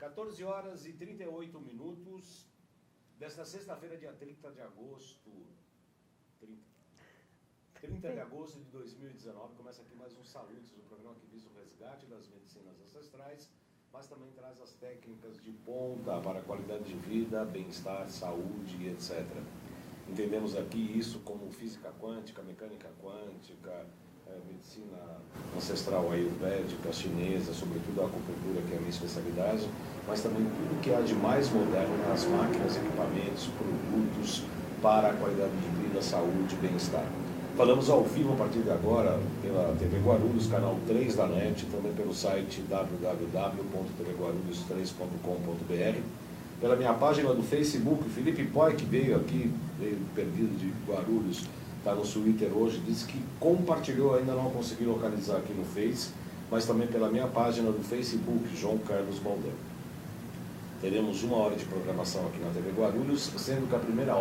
14 horas e 38 minutos desta sexta-feira, dia 30 de agosto. 30 de agosto de 2019, começa aqui mais um Saúdes, o programa que visa o resgate das medicinas ancestrais, mas também traz as técnicas de ponta para a qualidade de vida, bem-estar, saúde, etc. Entendemos aqui isso como física quântica, mecânica quântica, medicina ancestral ayurvédica, chinesa, sobretudo a acupuntura, que é a minha especialidade, mas também tudo que há de mais moderno nas máquinas, equipamentos, produtos para a qualidade de vida, saúde e bem-estar. Falamos ao vivo a partir de agora pela TV Guarulhos, canal 3 da NET, também pelo site www.tvguarulhos3.com.br, pela minha página do Facebook. Felipe Poi, que veio aqui, veio perdido de Guarulhos, está no Twitter hoje, disse que compartilhou, ainda não consegui localizar aqui no Face, mas também pela minha página do Facebook, João Carlos Baldão. Teremos 1 hora de programação aqui na TV Guarulhos, sendo que a primeira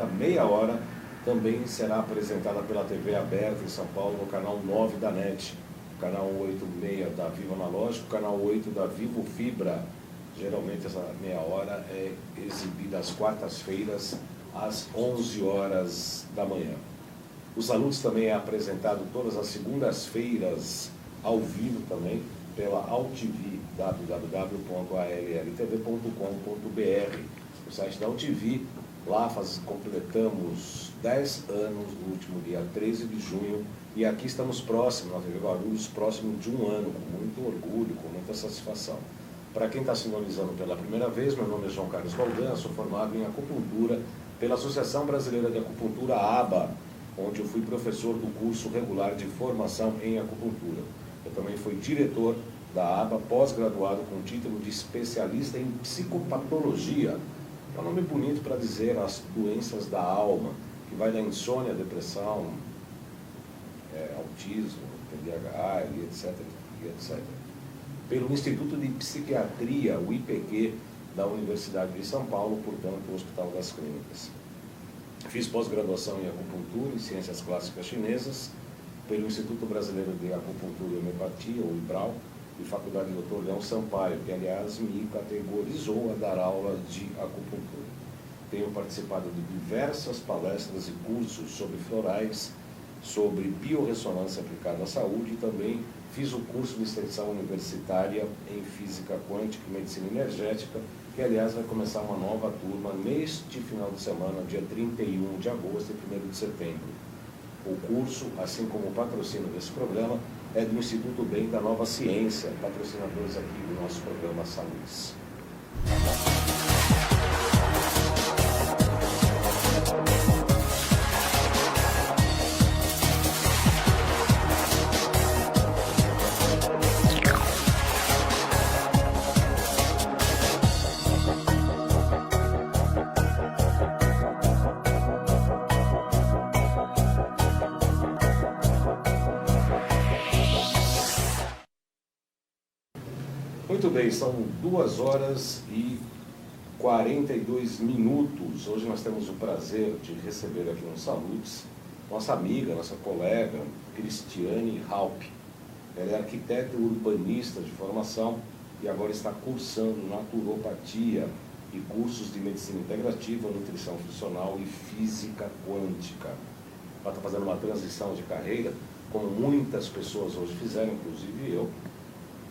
meia hora, também será apresentada pela TV aberta em São Paulo, no canal 9 da NET, canal 86 da Vivo Analógico, canal 8 da Vivo Fibra. Geralmente essa meia hora é exibida às quartas-feiras, às 11 horas da manhã. O Saludos também é apresentado todas as segundas-feiras, ao vivo também, pela AltV, www.alltv.com.br, o site da AltV. Lá completamos 10 anos no último dia 13 de junho, e aqui estamos próximos, na TV Guarulhos, próximo de 1 ano, com muito orgulho, com muita satisfação. Para quem está sintonizando pela primeira vez, meu nome é João Carlos Baldan, sou formado em acupuntura pela Associação Brasileira de Acupuntura, ABA, onde eu fui professor do curso regular de formação em acupuntura. Eu também fui diretor da ABA, pós-graduado com título de especialista em psicopatologia. É um nome bonito para dizer as doenças da alma, que vai da insônia, depressão, autismo, TDAH, etc, etc. Pelo Instituto de Psiquiatria, o IPQ, da Universidade de São Paulo, portanto, o Hospital das Clínicas. Fiz pós-graduação em acupuntura e ciências clássicas chinesas pelo Instituto Brasileiro de Acupuntura e Homeopatia, o IBRAU, e Faculdade Dr. Leão Sampaio, que, aliás, me categorizou a dar aula de acupuntura. Tenho participado de diversas palestras e cursos sobre florais, sobre biorressonância aplicada à saúde, e também fiz o curso de extensão universitária em Física Quântica e Medicina Energética, que, aliás, vai começar uma nova turma neste final de semana, dia 31 de agosto e 1º de setembro. O curso, assim como o patrocínio desse programa, é do Instituto Bem da Nova Ciência, patrocinadores aqui do nosso programa Saúdes. Muito bem, são 2 horas e 42 minutos. Hoje nós temos o prazer de receber aqui no Saludes nossa amiga, nossa colega, Cristiane Halp. Ela é arquiteta e urbanista de formação e agora está cursando naturopatia e cursos de medicina integrativa, nutrição funcional e física quântica. Ela está fazendo uma transição de carreira, como muitas pessoas hoje fizeram, inclusive eu.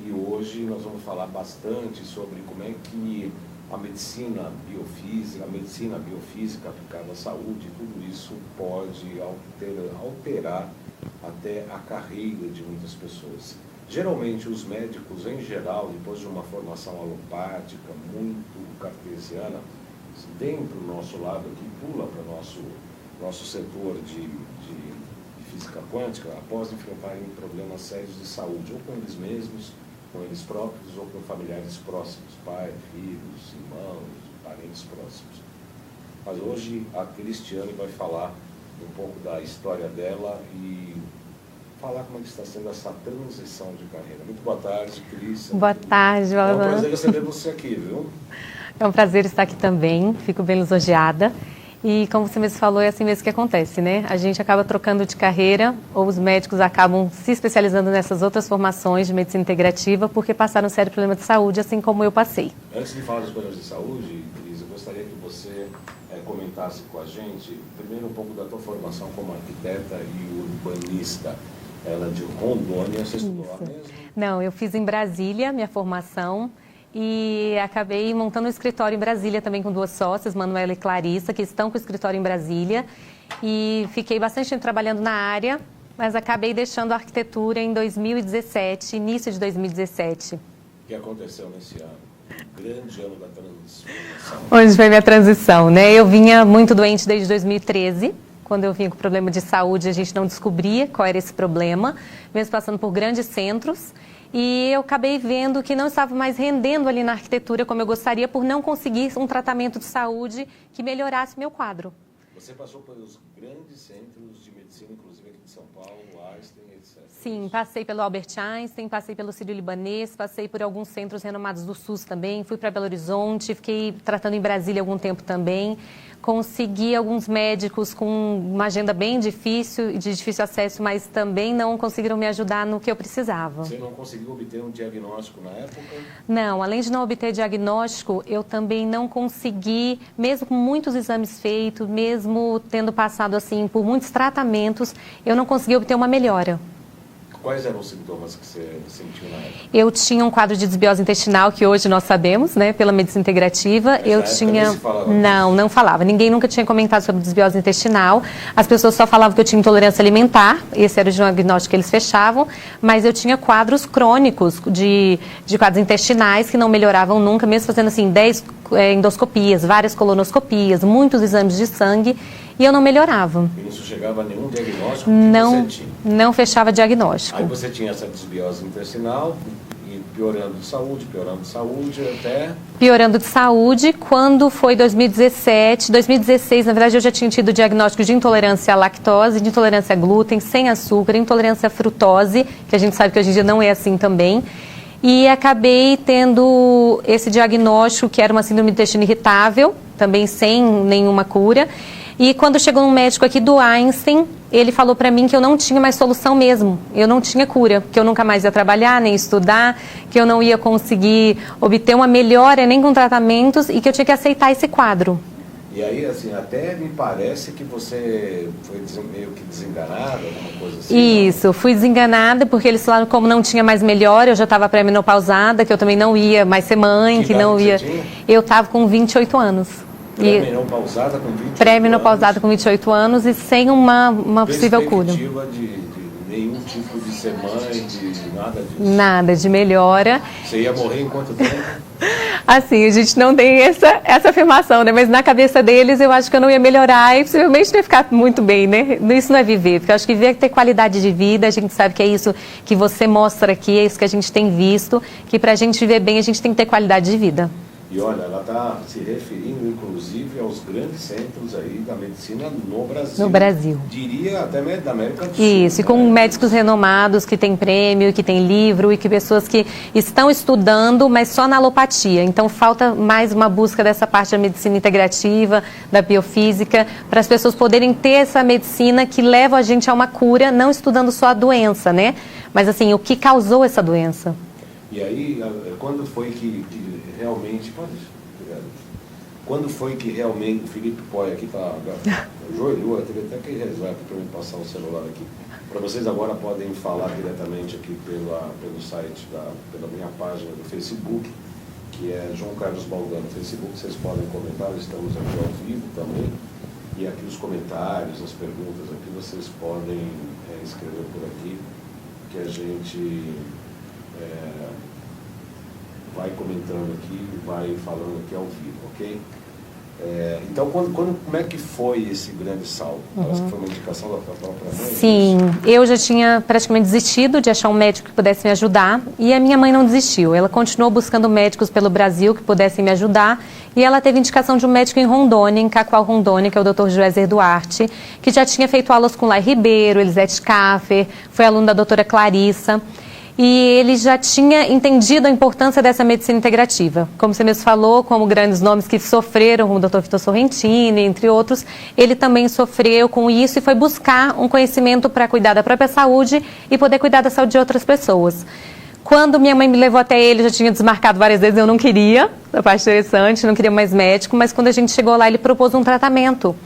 E hoje nós vamos falar bastante sobre como é que a medicina biofísica aplicada à saúde, tudo isso pode alterar até a carreira de muitas pessoas. Geralmente os médicos, em geral, depois de uma formação alopática, muito cartesiana, vem para o nosso lado aqui, pula para o nosso setor de física quântica, após enfrentarem problemas sérios de saúde, ou com eles mesmos, com eles próprios, ou com familiares próximos, pai, filhos, irmãos, parentes próximos. Mas hoje a Cristiane vai falar um pouco da história dela e falar como é que está sendo essa transição de carreira. Muito boa tarde, Cris. Boa tarde, Alan. É um prazer receber você aqui, viu? É um prazer estar aqui também, fico bem lisonjeada. E como você mesmo falou, é assim mesmo que acontece, né? A gente acaba trocando de carreira, ou os médicos acabam se especializando nessas outras formações de medicina integrativa porque passaram um sério problema de saúde, assim como eu passei. Antes de falar dos problemas de saúde, Cris, eu gostaria que você comentasse com a gente, primeiro um pouco da tua formação como arquiteta e urbanista. Ela de Rondônia, você estudou lá mesmo? Não, eu fiz em Brasília minha formação. E acabei montando um escritório em Brasília também com 2 sócias, Manuela e Clarissa, que estão com o escritório em Brasília. E fiquei bastante tempo trabalhando na área, mas acabei deixando a arquitetura em 2017, início de 2017. O que aconteceu nesse ano? O grande ano da transformação. Onde foi minha transição, né? Eu vinha muito doente desde 2013. Quando eu vinha com problema de saúde, a gente não descobria qual era esse problema, mesmo passando por grandes centros. E eu acabei vendo que não estava mais rendendo ali na arquitetura como eu gostaria por não conseguir um tratamento de saúde que melhorasse meu quadro. Você passou pelos grandes centros de medicina, inclusive aqui de São Paulo, Einstein, etc. Sim, passei pelo Albert Einstein, passei pelo Sírio-Libanês, passei por alguns centros renomados do SUS também, fui para Belo Horizonte, fiquei tratando em Brasília algum tempo também. Consegui alguns médicos com uma agenda bem difícil e de difícil acesso, mas também não conseguiram me ajudar no que eu precisava. Você não conseguiu obter um diagnóstico na época? Não, além de não obter diagnóstico, eu também não consegui, mesmo com muitos exames feitos, mesmo tendo passado assim por muitos tratamentos, eu não consegui obter uma melhora. Quais eram os sintomas que você sentiu na época? Eu tinha um quadro de desbiose intestinal, que hoje nós sabemos, né, pela medicina integrativa. Eu tinha... Não falava. Ninguém nunca tinha comentado sobre desbiose intestinal. As pessoas só falavam que eu tinha intolerância alimentar. Esse era o diagnóstico que eles fechavam. Mas eu tinha quadros crônicos de quadros intestinais que não melhoravam nunca, mesmo fazendo assim 10 endoscopias, várias colonoscopias, muitos exames de sangue. E eu não melhorava. E não chegava a nenhum diagnóstico não, que você tinha? Não fechava diagnóstico. Aí você tinha essa desbiose intestinal, e piorando de saúde, até... Piorando de saúde, quando foi 2017, 2016, na verdade eu já tinha tido diagnóstico de intolerância à lactose, de intolerância a glúten, sem açúcar, intolerância à frutose, que a gente sabe que hoje em dia não é assim também. E acabei tendo esse diagnóstico, que era uma síndrome do intestino irritável, também sem nenhuma cura. E quando chegou um médico aqui do Einstein, ele falou para mim que eu não tinha mais solução mesmo, eu não tinha cura, que eu nunca mais ia trabalhar, nem estudar, que eu não ia conseguir obter uma melhora nem com tratamentos e que eu tinha que aceitar esse quadro. E aí, assim, até me parece que você foi meio que desenganada, alguma coisa assim. Isso, fui desenganada porque eles falaram que como não tinha mais melhora, eu já estava pré-menopausada, que eu também não ia mais ser mãe, que não ia... Eu estava com 28 anos. Pré-menopausada com 28 Pré-menopausada com 28 anos e sem uma possível cura. Perspectiva de nenhum tipo de ser mãe, de nada disso? Nada de melhora. Você ia morrer em quanto tempo? Assim, a gente não tem essa afirmação, né? Mas na cabeça deles eu acho que eu não ia melhorar e possivelmente não ia ficar muito bem, né? Isso não é viver, porque eu acho que viver é ter qualidade de vida, a gente sabe que é isso que você mostra aqui, é isso que a gente tem visto, que pra gente viver bem a gente tem que ter qualidade de vida. E olha, ela está se referindo, inclusive, aos grandes centros aí da medicina no Brasil. No Brasil. Diria até da América do Sul. Isso, e com médicos renomados, que têm prêmio, que têm livro, e que pessoas que estão estudando, mas só na alopatia. Então, falta mais uma busca dessa parte da medicina integrativa, da biofísica, para as pessoas poderem ter essa medicina que leva a gente a uma cura, não estudando só a doença, né? Mas, assim, o que causou essa doença. E aí, quando foi que realmente... Quando foi que realmente... O Felipe Poi aqui está... Joelhou, teve até que rezar para me passar o celular aqui. Para vocês agora podem falar diretamente aqui pelo site, pela minha página do Facebook, que é João Carlos Baldan no Facebook. Vocês podem comentar, estamos aqui ao vivo também. E aqui os comentários, as perguntas aqui, vocês podem escrever por aqui, que a gente... vai comentando aqui e vai falando aqui ao vivo, ok? Então, como é que foi esse grande salto? Parece que foi uma indicação da própria mãe? Sim, eu já tinha praticamente desistido de achar um médico que pudesse me ajudar e a minha mãe não desistiu. Ela continuou buscando médicos pelo Brasil que pudessem me ajudar e ela teve indicação de um médico em Rondônia, em Cacoal, Rondônia, que é o Dr. Joézer Duarte, que já tinha feito aulas com Lai Ribeiro, Elisete Kaffer, foi aluno da doutora Clarissa. e ele já tinha entendido a importância dessa medicina integrativa. Como você mesmo falou, como grandes nomes que sofreram, como o Dr. Vitor Sorrentini, entre outros, ele também sofreu com isso e foi buscar um conhecimento para cuidar da própria saúde e poder cuidar da saúde de outras pessoas. Quando minha mãe me levou até ele, já tinha desmarcado várias vezes, eu não queria, a parte interessante, não queria mais médico, mas quando a gente chegou lá, ele propôs um tratamento.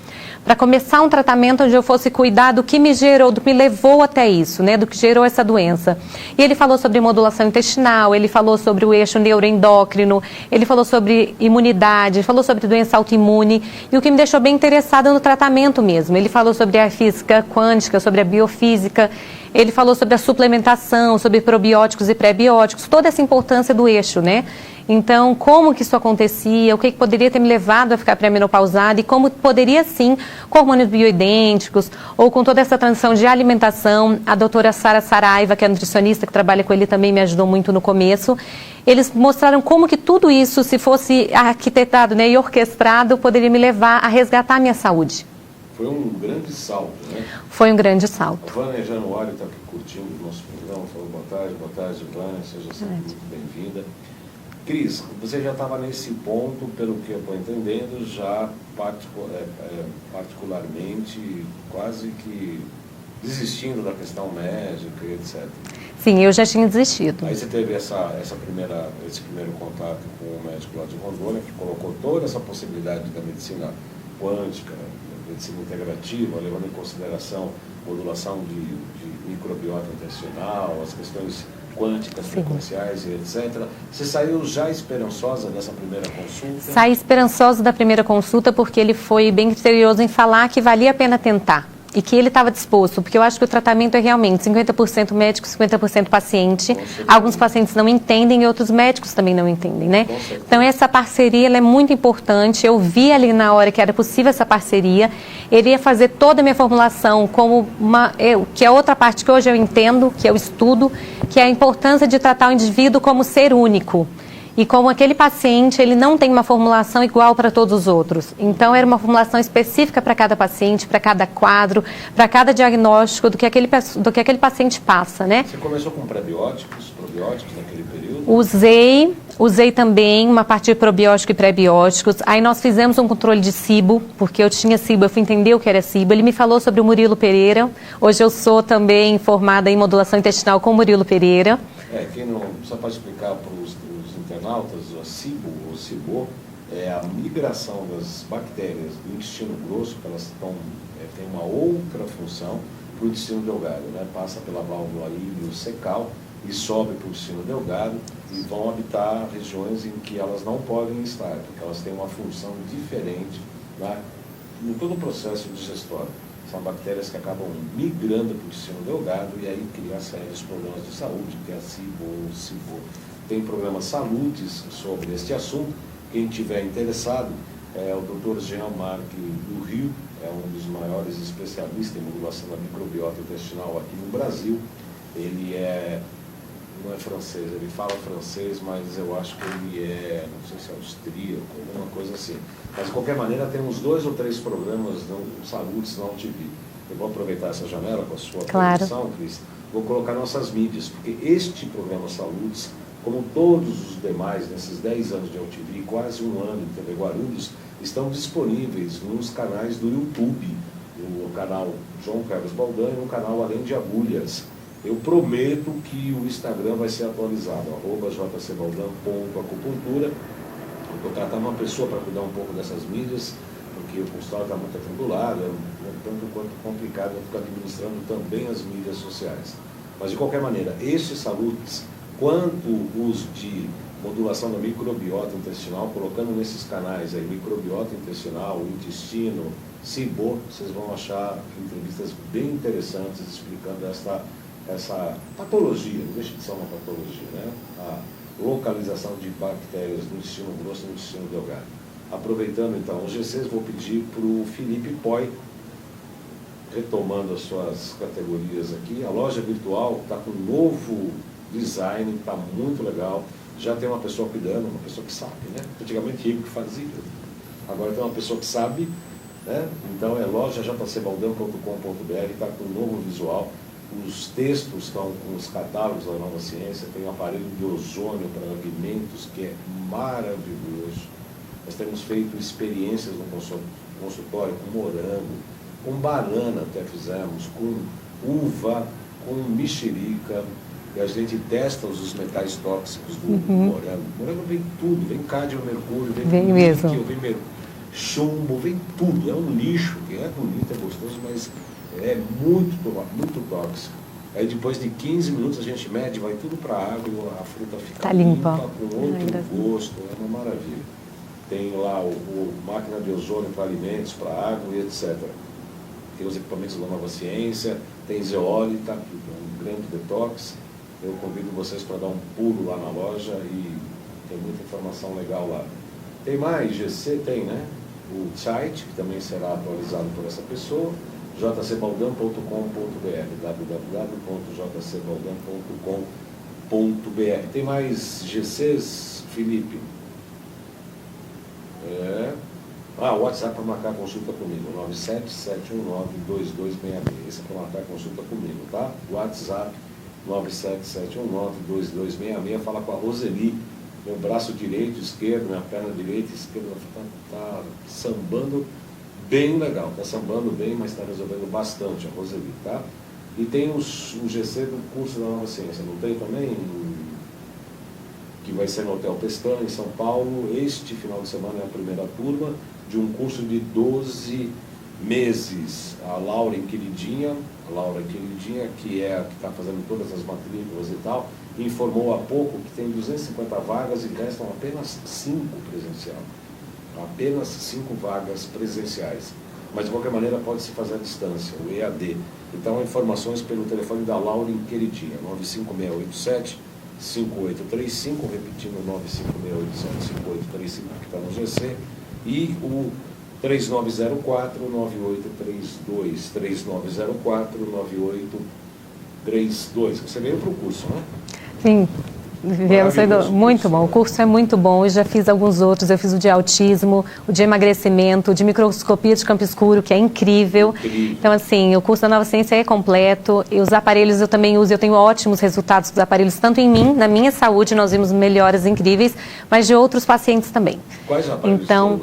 Para começar um tratamento onde eu fosse cuidar do que me gerou, do que me levou até isso, né, do que gerou essa doença. E ele falou sobre modulação intestinal, ele falou sobre o eixo neuroendócrino, ele falou sobre imunidade, falou sobre doença autoimune, e o que me deixou bem interessada no tratamento mesmo. Ele falou sobre a física quântica, sobre a biofísica, ele falou sobre a suplementação, sobre probióticos e pré-bióticos, toda essa importância do eixo, né? Então, como que isso acontecia, o que poderia ter me levado a ficar pré-menopausada e como poderia, sim, com hormônios bioidênticos ou com toda essa transição de alimentação. A doutora Sara Saraiva, que é nutricionista, que trabalha com ele, também me ajudou muito no começo. Eles mostraram como que tudo isso, se fosse arquitetado, né, e orquestrado, poderia me levar a resgatar a minha saúde. Foi um grande salto, né? Foi um grande salto. A Vânia Januário está aqui curtindo o nosso programa, falou boa tarde, Vânia, seja sempre muito bem-vinda. Cris, você já estava nesse ponto, pelo que eu estou entendendo, já particularmente, quase que desistindo da questão médica e etc. Sim, eu já tinha desistido. Aí você teve esse primeiro contato com o médico lá de Rondônia, que colocou toda essa possibilidade da medicina quântica, medicina integrativa, levando em consideração modulação de microbiota intestinal, as questões quânticas, frequenciais e etc. Você saiu já esperançosa dessa primeira consulta? Saí esperançosa da primeira consulta porque ele foi bem criterioso em falar que valia a pena tentar e que ele estava disposto, porque eu acho que o tratamento é realmente 50% médico, 50% paciente. Alguns pacientes não entendem e outros médicos também não entendem, né? Então essa parceria ela é muito importante. Eu vi ali na hora que era possível essa parceria. Ele ia fazer toda a minha formulação como que é outra parte que hoje eu entendo, que é o estudo, que é a importância de tratar o indivíduo como ser único. E como aquele paciente, ele não tem uma formulação igual para todos os outros. Então, era uma formulação específica para cada paciente, para cada quadro, para cada diagnóstico do que aquele paciente passa, né? Você começou com pré-bióticos, probióticos naquele período? Usei também uma parte de probiótico e pré-bióticos. Aí nós fizemos um controle de SIBO, porque eu tinha SIBO, eu fui entender o que era SIBO. Ele me falou sobre o Murilo Pereira. Hoje eu sou também formada em modulação intestinal com o Murilo Pereira. Quem não, só para explicar para os internautas, a SIBO, ou SIBO, é a migração das bactérias do intestino grosso, que elas têm uma outra função, para o intestino delgado, né? Passa pela válvula iliocecal e sobe para o intestino delgado e vão habitar regiões em que elas não podem estar, porque elas têm uma função diferente em todo o processo digestório. São bactérias que acabam migrando para o intestino delgado e aí criam sérios problemas de saúde, que é a SIBO ou SIBO. Tem programas Saludes sobre este assunto. Quem tiver interessado, o Dr. Jean Marc do Rio, é um dos maiores especialistas em modulação da microbiota intestinal aqui no Brasil. Ele não é francês, ele fala francês, mas eu acho que ele não sei se é austríaco, alguma coisa assim. Mas, de qualquer maneira, temos 2 ou 3 programas Saludes na UTV. Eu vou aproveitar essa janela com a sua permissão, Cris. Vou colocar nossas mídias, porque este programa Saludes, como todos os demais, nesses 10 anos de UTV, quase um ano de TV Guarulhos, estão disponíveis nos canais do YouTube, no canal João Carlos Baldan e no canal Além de Agulhas. Eu prometo que o Instagram vai ser atualizado, @jcbaldan.acupuntura. Eu vou tratar uma pessoa para cuidar um pouco dessas mídias, porque o consultório está muito atribulado, é tanto quanto complicado eu ficar administrando também as mídias sociais. Mas, de qualquer maneira, estes saludes, quanto os de modulação da microbiota intestinal, colocando nesses canais aí, microbiota intestinal, intestino, SIBO, vocês vão achar entrevistas bem interessantes explicando essa patologia, não deixa de ser uma patologia, né? A localização de bactérias no intestino grosso e no intestino delgado. Aproveitando então os GCs, vou pedir para o Felipe Poi, retomando as suas categorias aqui, a loja virtual está com um novo design, está muito legal, já tem uma pessoa cuidando, uma pessoa que sabe, né? Antigamente eu que fazia, agora tem uma pessoa que sabe, né? Então é loja jcbaldan.com.br, está com um novo visual, os textos estão com os catálogos da Nova Ciência, tem um aparelho de ozônio para alimentos que é maravilhoso. Nós temos feito experiências no consultório com morango, com banana até fizemos, com uva, com mexerica, e a gente testa os metais tóxicos do morango. O morango vem tudo, vem cádmio, mercúrio, vem mesmo. Vem chumbo, vem tudo. É um lixo, que é bonito, é gostoso, mas é muito tóxico. Aí depois de 15 minutos a gente mede, vai tudo para a água e a fruta fica limpa, com outro gosto, é uma maravilha. Tem lá o máquina de ozônio para alimentos, para água e etc. Tem os equipamentos da Nova Ciência, tem zeólita, que é um grande detox. Eu convido vocês para dar um pulo lá na loja e tem muita informação legal lá. Tem mais GC? Tem, né? O site, que também será atualizado por essa pessoa, jcbaldan.com.br, www.jcbaldan.com.br. Tem mais GCs, Felipe? O WhatsApp para marcar consulta comigo, 977192266. Esse é para marcar consulta comigo, tá? WhatsApp 977192266. Fala com a Roseli, meu braço direito, esquerdo, minha perna direita, esquerda, tá sambando bem legal, tá sambando bem, mas está resolvendo bastante a Roseli, tá? E tem o GC do curso da Nova Ciência, não tem também? Que vai ser no Hotel Pestana, em São Paulo. Este final de semana é a primeira turma de um curso de 12 meses. A Laura Queridinha, que é a que está fazendo todas as matrículas e tal, informou há pouco que tem 250 vagas e restam apenas 5 presencial. Apenas 5 vagas presenciais. Mas, de qualquer maneira, pode se fazer à distância, o EAD. Então, informações pelo telefone da Laura Queridinha, 95687-5835, repetindo 95687-5835, que está no GC, e o 3904-9832, 3904-9832. Você veio para o curso, né? Sim. Muito bom, o curso é muito bom, eu já fiz alguns outros, eu fiz o de autismo, o de emagrecimento, o de microscopia de campo escuro, que é incrível. Então, assim, o curso da Nova Ciência é completo, e os aparelhos eu também uso, eu tenho ótimos resultados dos aparelhos, tanto em mim, na minha saúde, nós vimos melhoras incríveis, mas de outros pacientes também. Quais aparelhos? Então,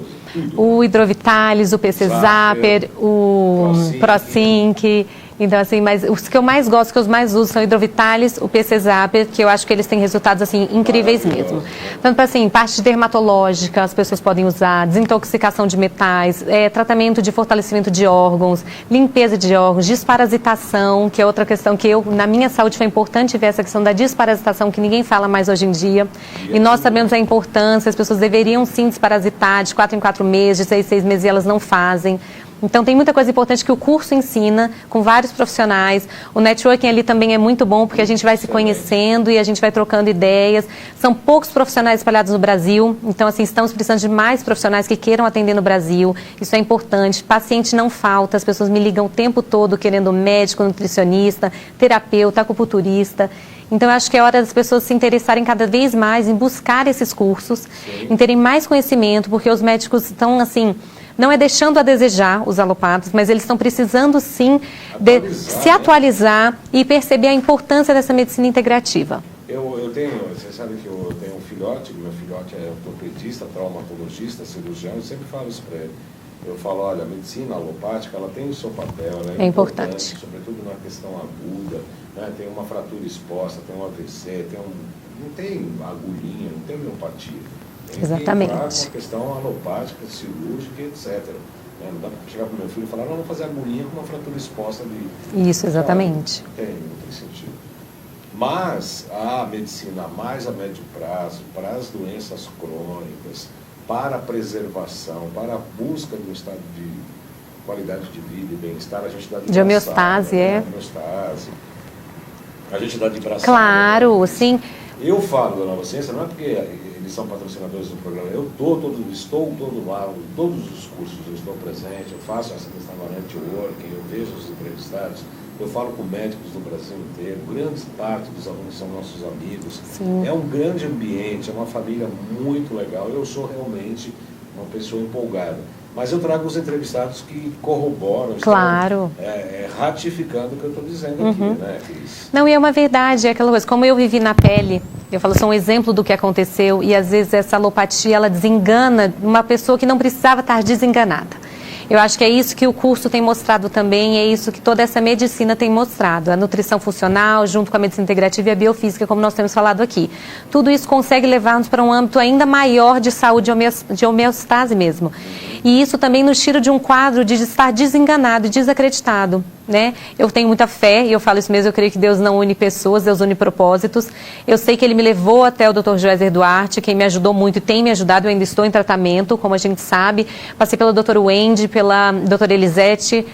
o Hidrovitalis, o PC Zapper, o ProSync. Então, assim, mas os que eu mais gosto, que eu mais uso, são o Hidrovitalis, o PC Zapper, que eu acho que eles têm resultados, assim, incríveis mesmo. Tanto para, assim, parte dermatológica, as pessoas podem usar, desintoxicação de metais, tratamento de fortalecimento de órgãos, limpeza de órgãos, desparasitação, que é outra questão que na minha saúde foi importante ver essa questão da desparasitação, que ninguém fala mais hoje em dia. E nós sabemos a importância, as pessoas deveriam sim desparasitar de 4 em 4 meses, de 6 em 6 meses, e elas não fazem. Então, tem muita coisa importante que o curso ensina, com vários profissionais. O networking ali também é muito bom, porque a gente vai se conhecendo e a gente vai trocando ideias. São poucos profissionais espalhados no Brasil, então, assim, estamos precisando de mais profissionais que queiram atender no Brasil. Isso é importante. Paciente não falta, as pessoas me ligam o tempo todo querendo médico, nutricionista, terapeuta, acupunturista. Então, eu acho que é hora das pessoas se interessarem cada vez mais em buscar esses cursos, em terem mais conhecimento, porque os médicos estão, assim... Não é deixando a desejar os alopatas, mas eles estão precisando sim se atualizar e perceber a importância dessa medicina integrativa. Você sabe que eu tenho um filhote, meu filhote é ortopedista, traumatologista, cirurgião, eu sempre falo isso para ele. Eu falo, olha, a medicina alopática, ela tem o seu papel, ela é importante, sobretudo na questão aguda, né? Tem uma fratura exposta, tem um AVC, não tem agulhinha, não tem homeopatia. Exatamente. Com a questão alopática, cirúrgica, etc. Não dá para chegar para o meu filho e falar, não, vamos fazer agulhinha com uma fratura exposta de... Isso, exatamente. Não tem sentido. Mas a medicina mais a médio prazo, para as doenças crônicas, para a preservação, para a busca do estado de qualidade de vida e bem-estar, a gente dá de homeostase, homeostase. A gente dá de braçada. Claro, sim. Eu falo da Nova Ciência, não é porque eles são patrocinadores do programa, estou todo lá, todos os cursos eu estou presente, eu faço essa questão da networking, eu vejo os entrevistados, eu falo com médicos do Brasil inteiro, grande parte dos alunos são nossos amigos. Sim. É um grande ambiente, é uma família muito legal. Eu sou realmente uma pessoa empolgada. Mas eu trago os entrevistados que corroboram, claro, ratificando o que eu estou dizendo aqui, né, Cris? Não, e é uma verdade, é aquela coisa, como eu vivi na pele, eu falo, sou um exemplo do que aconteceu, e às vezes essa alopatia, ela desengana uma pessoa que não precisava estar desenganada. Eu acho que é isso que o curso tem mostrado também, é isso que toda essa medicina tem mostrado. A nutrição funcional, junto com a medicina integrativa e a biofísica, como nós temos falado aqui. Tudo isso consegue levar-nos para um âmbito ainda maior de saúde, de homeostase mesmo. E isso também nos tira de um quadro de estar desenganado e desacreditado, né? Eu tenho muita fé, e eu falo isso mesmo, eu creio que Deus não une pessoas, Deus une propósitos. Eu sei que Ele me levou até o Dr. Joézer Duarte, quem me ajudou muito e tem me ajudado, eu ainda estou em tratamento, como a gente sabe. Passei pela doutora Wendy, pela doutora Elisete,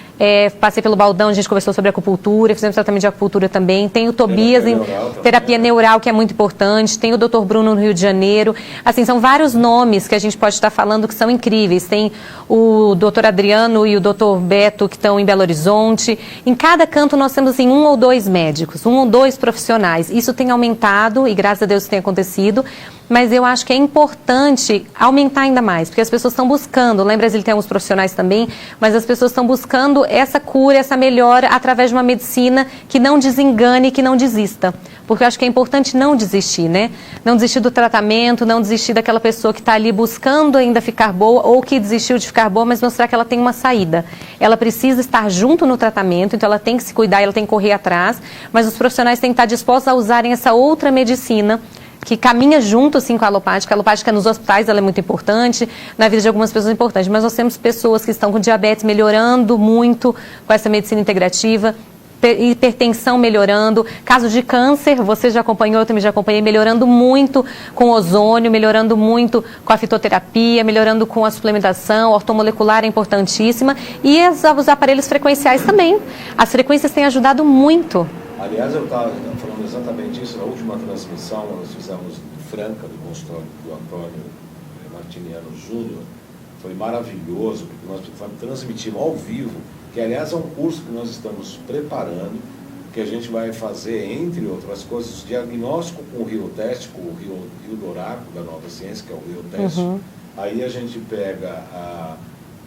passei pelo Baldão, a gente conversou sobre acupuntura, fizemos tratamento de acupuntura também. Tem o Tobias em terapia neural, que é muito importante. Tem o Dr. Bruno no Rio de Janeiro. Assim, são vários nomes que a gente pode estar falando que são incríveis. Tem o Dr. Adriano e o Dr. Beto, que estão em Belo Horizonte. Em cada canto nós temos assim, 1 ou 2 médicos, 1 ou 2 profissionais. Isso tem aumentado e graças a Deus isso tem acontecido. Mas eu acho que é importante aumentar ainda mais, porque as pessoas estão buscando, lá em Brasília tem alguns profissionais também, mas as pessoas estão buscando essa cura, essa melhora através de uma medicina que não desengane, que não desista. Porque eu acho que é importante não desistir, né? Não desistir do tratamento, não desistir daquela pessoa que está ali buscando ainda ficar boa ou que desistiu de ficar boa, mas mostrar que ela tem uma saída. Ela precisa estar junto no tratamento, então ela tem que se cuidar, ela tem que correr atrás, mas os profissionais têm que estar dispostos a usarem essa outra medicina que caminha junto, assim, com a alopática. A alopática nos hospitais, ela é muito importante, na vida de algumas pessoas é importante, mas nós temos pessoas que estão com diabetes melhorando muito com essa medicina integrativa, hipertensão melhorando, casos de câncer, você já acompanhou, eu também já acompanhei, melhorando muito com ozônio, melhorando muito com a fitoterapia, melhorando com a suplementação, a ortomolecular é importantíssima, e os aparelhos frequenciais também. As frequências têm ajudado muito. Aliás, eu estava falando exatamente isso na última transmissão, nós fizemos em Franca, do consultório do Antônio Martiniano Júnior. Foi maravilhoso, porque nós transmitimos ao vivo, que aliás é um curso que nós estamos preparando, que a gente vai fazer, entre outras coisas, diagnóstico com o Rioteste, com o Rio Doraco, da Nova Ciência, que é o Rioteste. Aí a gente pega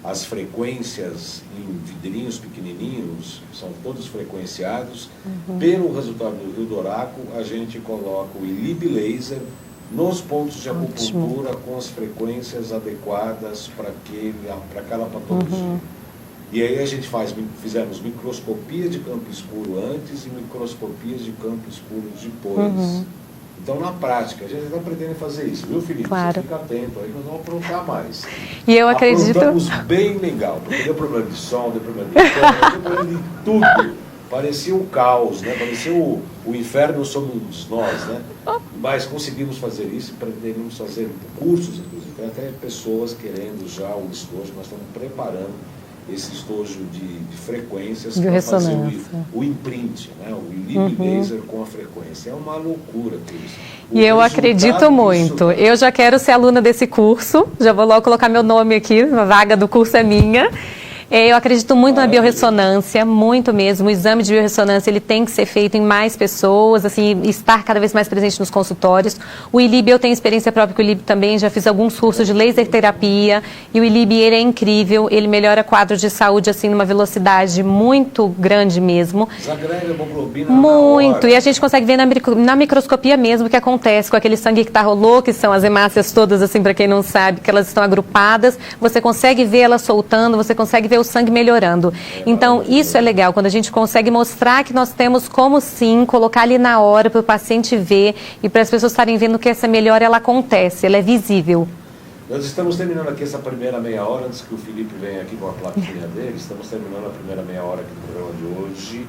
as frequências em vidrinhos pequenininhos, são todos frequenciados. Pelo resultado do Rio Doraco, a gente coloca o ILIB laser nos pontos de acupuntura com as frequências adequadas para aquela patologia. E aí a gente fizemos microscopia de campo escuro antes e microscopias de campo escuro depois. Então, na prática, a gente está pretendendo fazer isso, viu, Felipe? Claro. Você fica atento aí, nós vamos aprontar mais. E eu acredito... Aprontamos bem legal, porque deu problema de som, deu problema de câmera, deu problema de tudo. Parecia o caos, né? Parecia o inferno somos nós, né? Mas conseguimos fazer isso e pretendemos fazer cursos, inclusive. Tem até pessoas querendo já o estojo, nós estamos preparando esse estojo de frequências para fazer o imprint, né? O ILIB laser com a frequência. É uma loucura isso. E eu acredito muito. Eu já quero ser aluna desse curso, já vou logo colocar meu nome aqui, a vaga do curso é minha. Eu acredito muito na biorressonância, muito mesmo. O exame de biorressonância ele tem que ser feito em mais pessoas, assim, estar cada vez mais presente nos consultórios. O ILIB, eu tenho experiência própria com o ILIB também, já fiz alguns cursos de laser terapia. E o ILIB, ele é incrível, ele melhora quadros de saúde, assim, numa velocidade muito grande mesmo. Desagrega a hemoglobina muito, e a gente consegue ver na microscopia mesmo o que acontece com aquele sangue que está rolou, que são as hemácias todas, assim, para quem não sabe, que elas estão agrupadas. Você consegue ver elas soltando, você consegue ver o sangue melhorando. Então, isso é legal, quando a gente consegue mostrar que nós temos como sim, colocar ali na hora para o paciente ver e para as pessoas estarem vendo que essa melhora, ela acontece, ela é visível. Nós estamos terminando aqui essa primeira meia hora, antes que o Felipe venha aqui com a plaquinha dele, estamos terminando a primeira meia hora aqui do programa de hoje.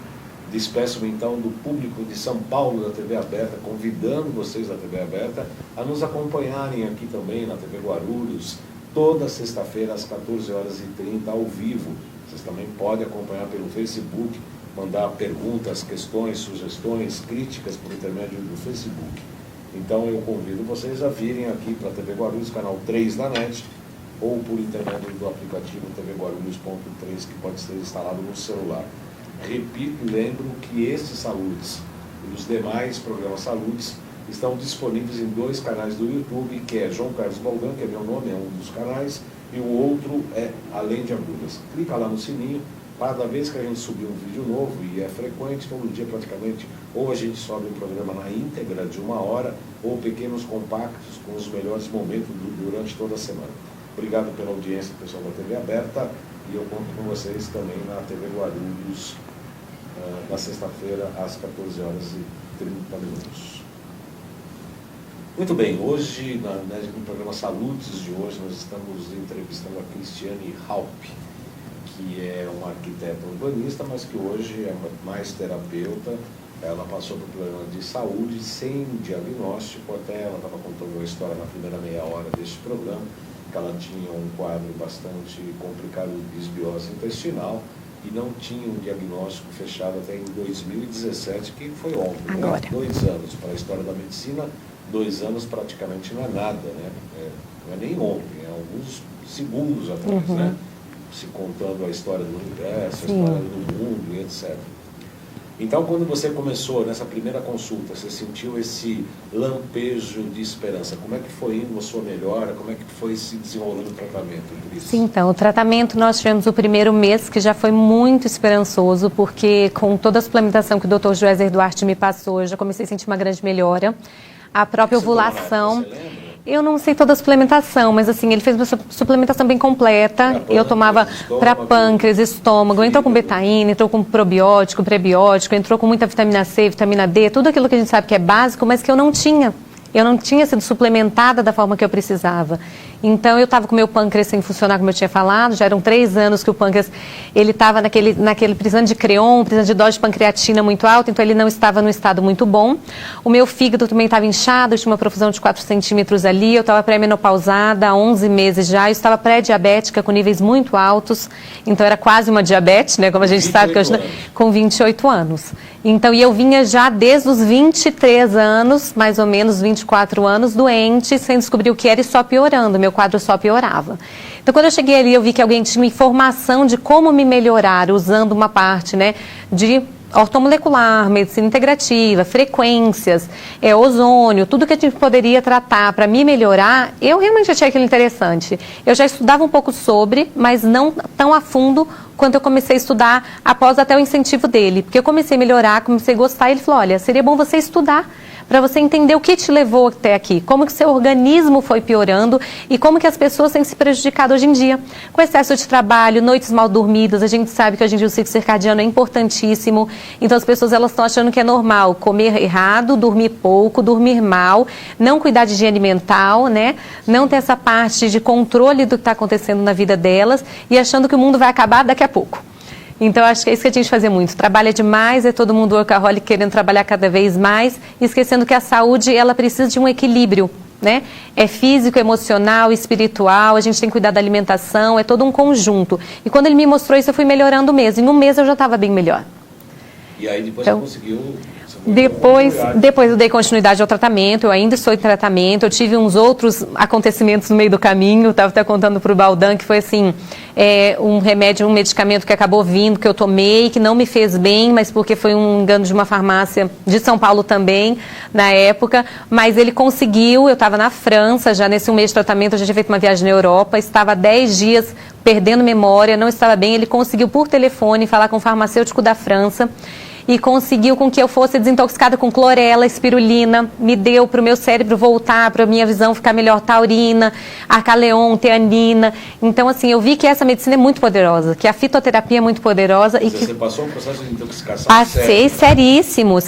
Despeço-me então do público de São Paulo da TV Aberta, convidando vocês da TV Aberta a nos acompanharem aqui também na TV Guarulhos, toda sexta-feira às 14h30 ao vivo. Vocês também podem acompanhar pelo Facebook, mandar perguntas, questões, sugestões, críticas por intermédio do Facebook. Então eu convido vocês a virem aqui para a TV Guarulhos, canal 3 da NET, ou por intermédio do aplicativo tvguarulhos.3, que pode ser instalado no celular. Repito e lembro que este Saúdes e os demais programas Saúdes estão disponíveis em 2 canais do YouTube, que é João Carlos Baldan, que é meu nome, é um dos canais, e o outro é Além de Agulhas. Clica lá no sininho, cada vez que a gente subir um vídeo novo, e é frequente, todo dia praticamente, ou a gente sobe um programa na íntegra de 1 hora, ou pequenos compactos com os melhores momentos durante toda a semana. Obrigado pela audiência, pessoal da TV Aberta, e eu conto com vocês também na TV Guarulhos, na sexta-feira, às 14h30. Muito bem, hoje, no programa Salutes de hoje, nós estamos entrevistando a Cristiane Halp, que é uma arquiteta urbanista, mas que hoje é mais terapeuta. Ela passou por problemas de saúde sem diagnóstico, até ela estava contando uma história na primeira meia hora deste programa, que ela tinha um quadro bastante complicado de desbiose intestinal e não tinha um diagnóstico fechado até em 2017, que foi ontem, né? 2 anos para a história da medicina, 2 anos praticamente não é nada, né? Não é nem ontem, é alguns segundos atrás, né? Se contando a história do universo, a história do mundo e etc. Então, quando você começou nessa primeira consulta, você sentiu esse lampejo de esperança. Como é que foi indo a sua melhora? Como é que foi se desenrolando o tratamento? Sim, então, o tratamento nós tivemos o primeiro mês, que já foi muito esperançoso, porque com toda a suplementação que o Dr. Joézer Duarte me passou, eu já comecei a sentir uma grande melhora. A própria ovulação... Você lembra? Eu não sei toda a suplementação, mas assim, ele fez uma suplementação bem completa. Eu tomava para pâncreas, estômago, entrou com betaína, entrou com probiótico, prebiótico, entrou com muita vitamina C, vitamina D, tudo aquilo que a gente sabe que é básico, mas que eu não tinha. Eu não tinha sido suplementada da forma que eu precisava. Então, eu estava com o meu pâncreas sem funcionar, como eu tinha falado. Já eram 3 anos que o pâncreas, ele estava precisando de creon, precisando de dose de pancreatina muito alta, então ele não estava no estado muito bom. O meu fígado também estava inchado, eu tinha uma profusão de 4 centímetros ali, eu estava pré-menopausada há 11 meses já, eu estava pré-diabética com níveis muito altos, então era quase uma diabetes, né, como a gente sabe, que hoje, com 28 anos. Então, e eu vinha já desde os 23 anos, mais ou menos 24 anos, doente, sem descobrir o que era e só piorando, meu quadro só piorava. Então, quando eu cheguei ali, eu vi que alguém tinha uma informação de como me melhorar, usando uma parte, né, de ortomolecular, medicina integrativa, frequências, ozônio, tudo que a gente poderia tratar para me melhorar, eu realmente achei aquilo interessante. Eu já estudava um pouco sobre, mas não tão a fundo quando eu comecei a estudar, após até o incentivo dele. Porque eu comecei a melhorar, comecei a gostar, e ele falou, olha, seria bom você estudar, para você entender o que te levou até aqui, como que seu organismo foi piorando e como que as pessoas têm se prejudicado hoje em dia. Com excesso de trabalho, noites mal dormidas, a gente sabe que hoje em dia o ciclo circadiano é importantíssimo, então as pessoas elas estão achando que é normal comer errado, dormir pouco, dormir mal, não cuidar de higiene mental, né? Não ter essa parte de controle do que está acontecendo na vida delas e achando que o mundo vai acabar daqui a pouco. Então, acho que é isso que a gente fazia muito. Trabalha demais, é todo mundo workaholic querendo trabalhar cada vez mais, esquecendo que a saúde, ela precisa de um equilíbrio, né? É físico, emocional, espiritual, a gente tem que cuidar da alimentação, é todo um conjunto. E quando ele me mostrou isso, eu fui melhorando mesmo. Em um mês eu já estava bem melhor. E aí depois então, você conseguiu... Depois eu dei continuidade ao tratamento, eu ainda estou em tratamento, eu tive uns outros acontecimentos no meio do caminho, estava até contando para o Baldan que foi assim, um remédio, um medicamento que acabou vindo, que eu tomei, que não me fez bem, mas porque foi um engano de uma farmácia de São Paulo também, na época, mas ele conseguiu, eu estava na França, já nesse 1 mês de tratamento, eu já tinha feito uma viagem na Europa, estava há 10 dias perdendo memória, não estava bem, ele conseguiu por telefone falar com o farmacêutico da França, e conseguiu com que eu fosse desintoxicada com clorela, espirulina, me deu para o meu cérebro voltar, para a minha visão ficar melhor, taurina, arcaleon, teanina. Então, assim, eu vi que essa medicina é muito poderosa, que a fitoterapia é muito poderosa. Mas e que você passou um processo de intoxicação Passei seríssimo.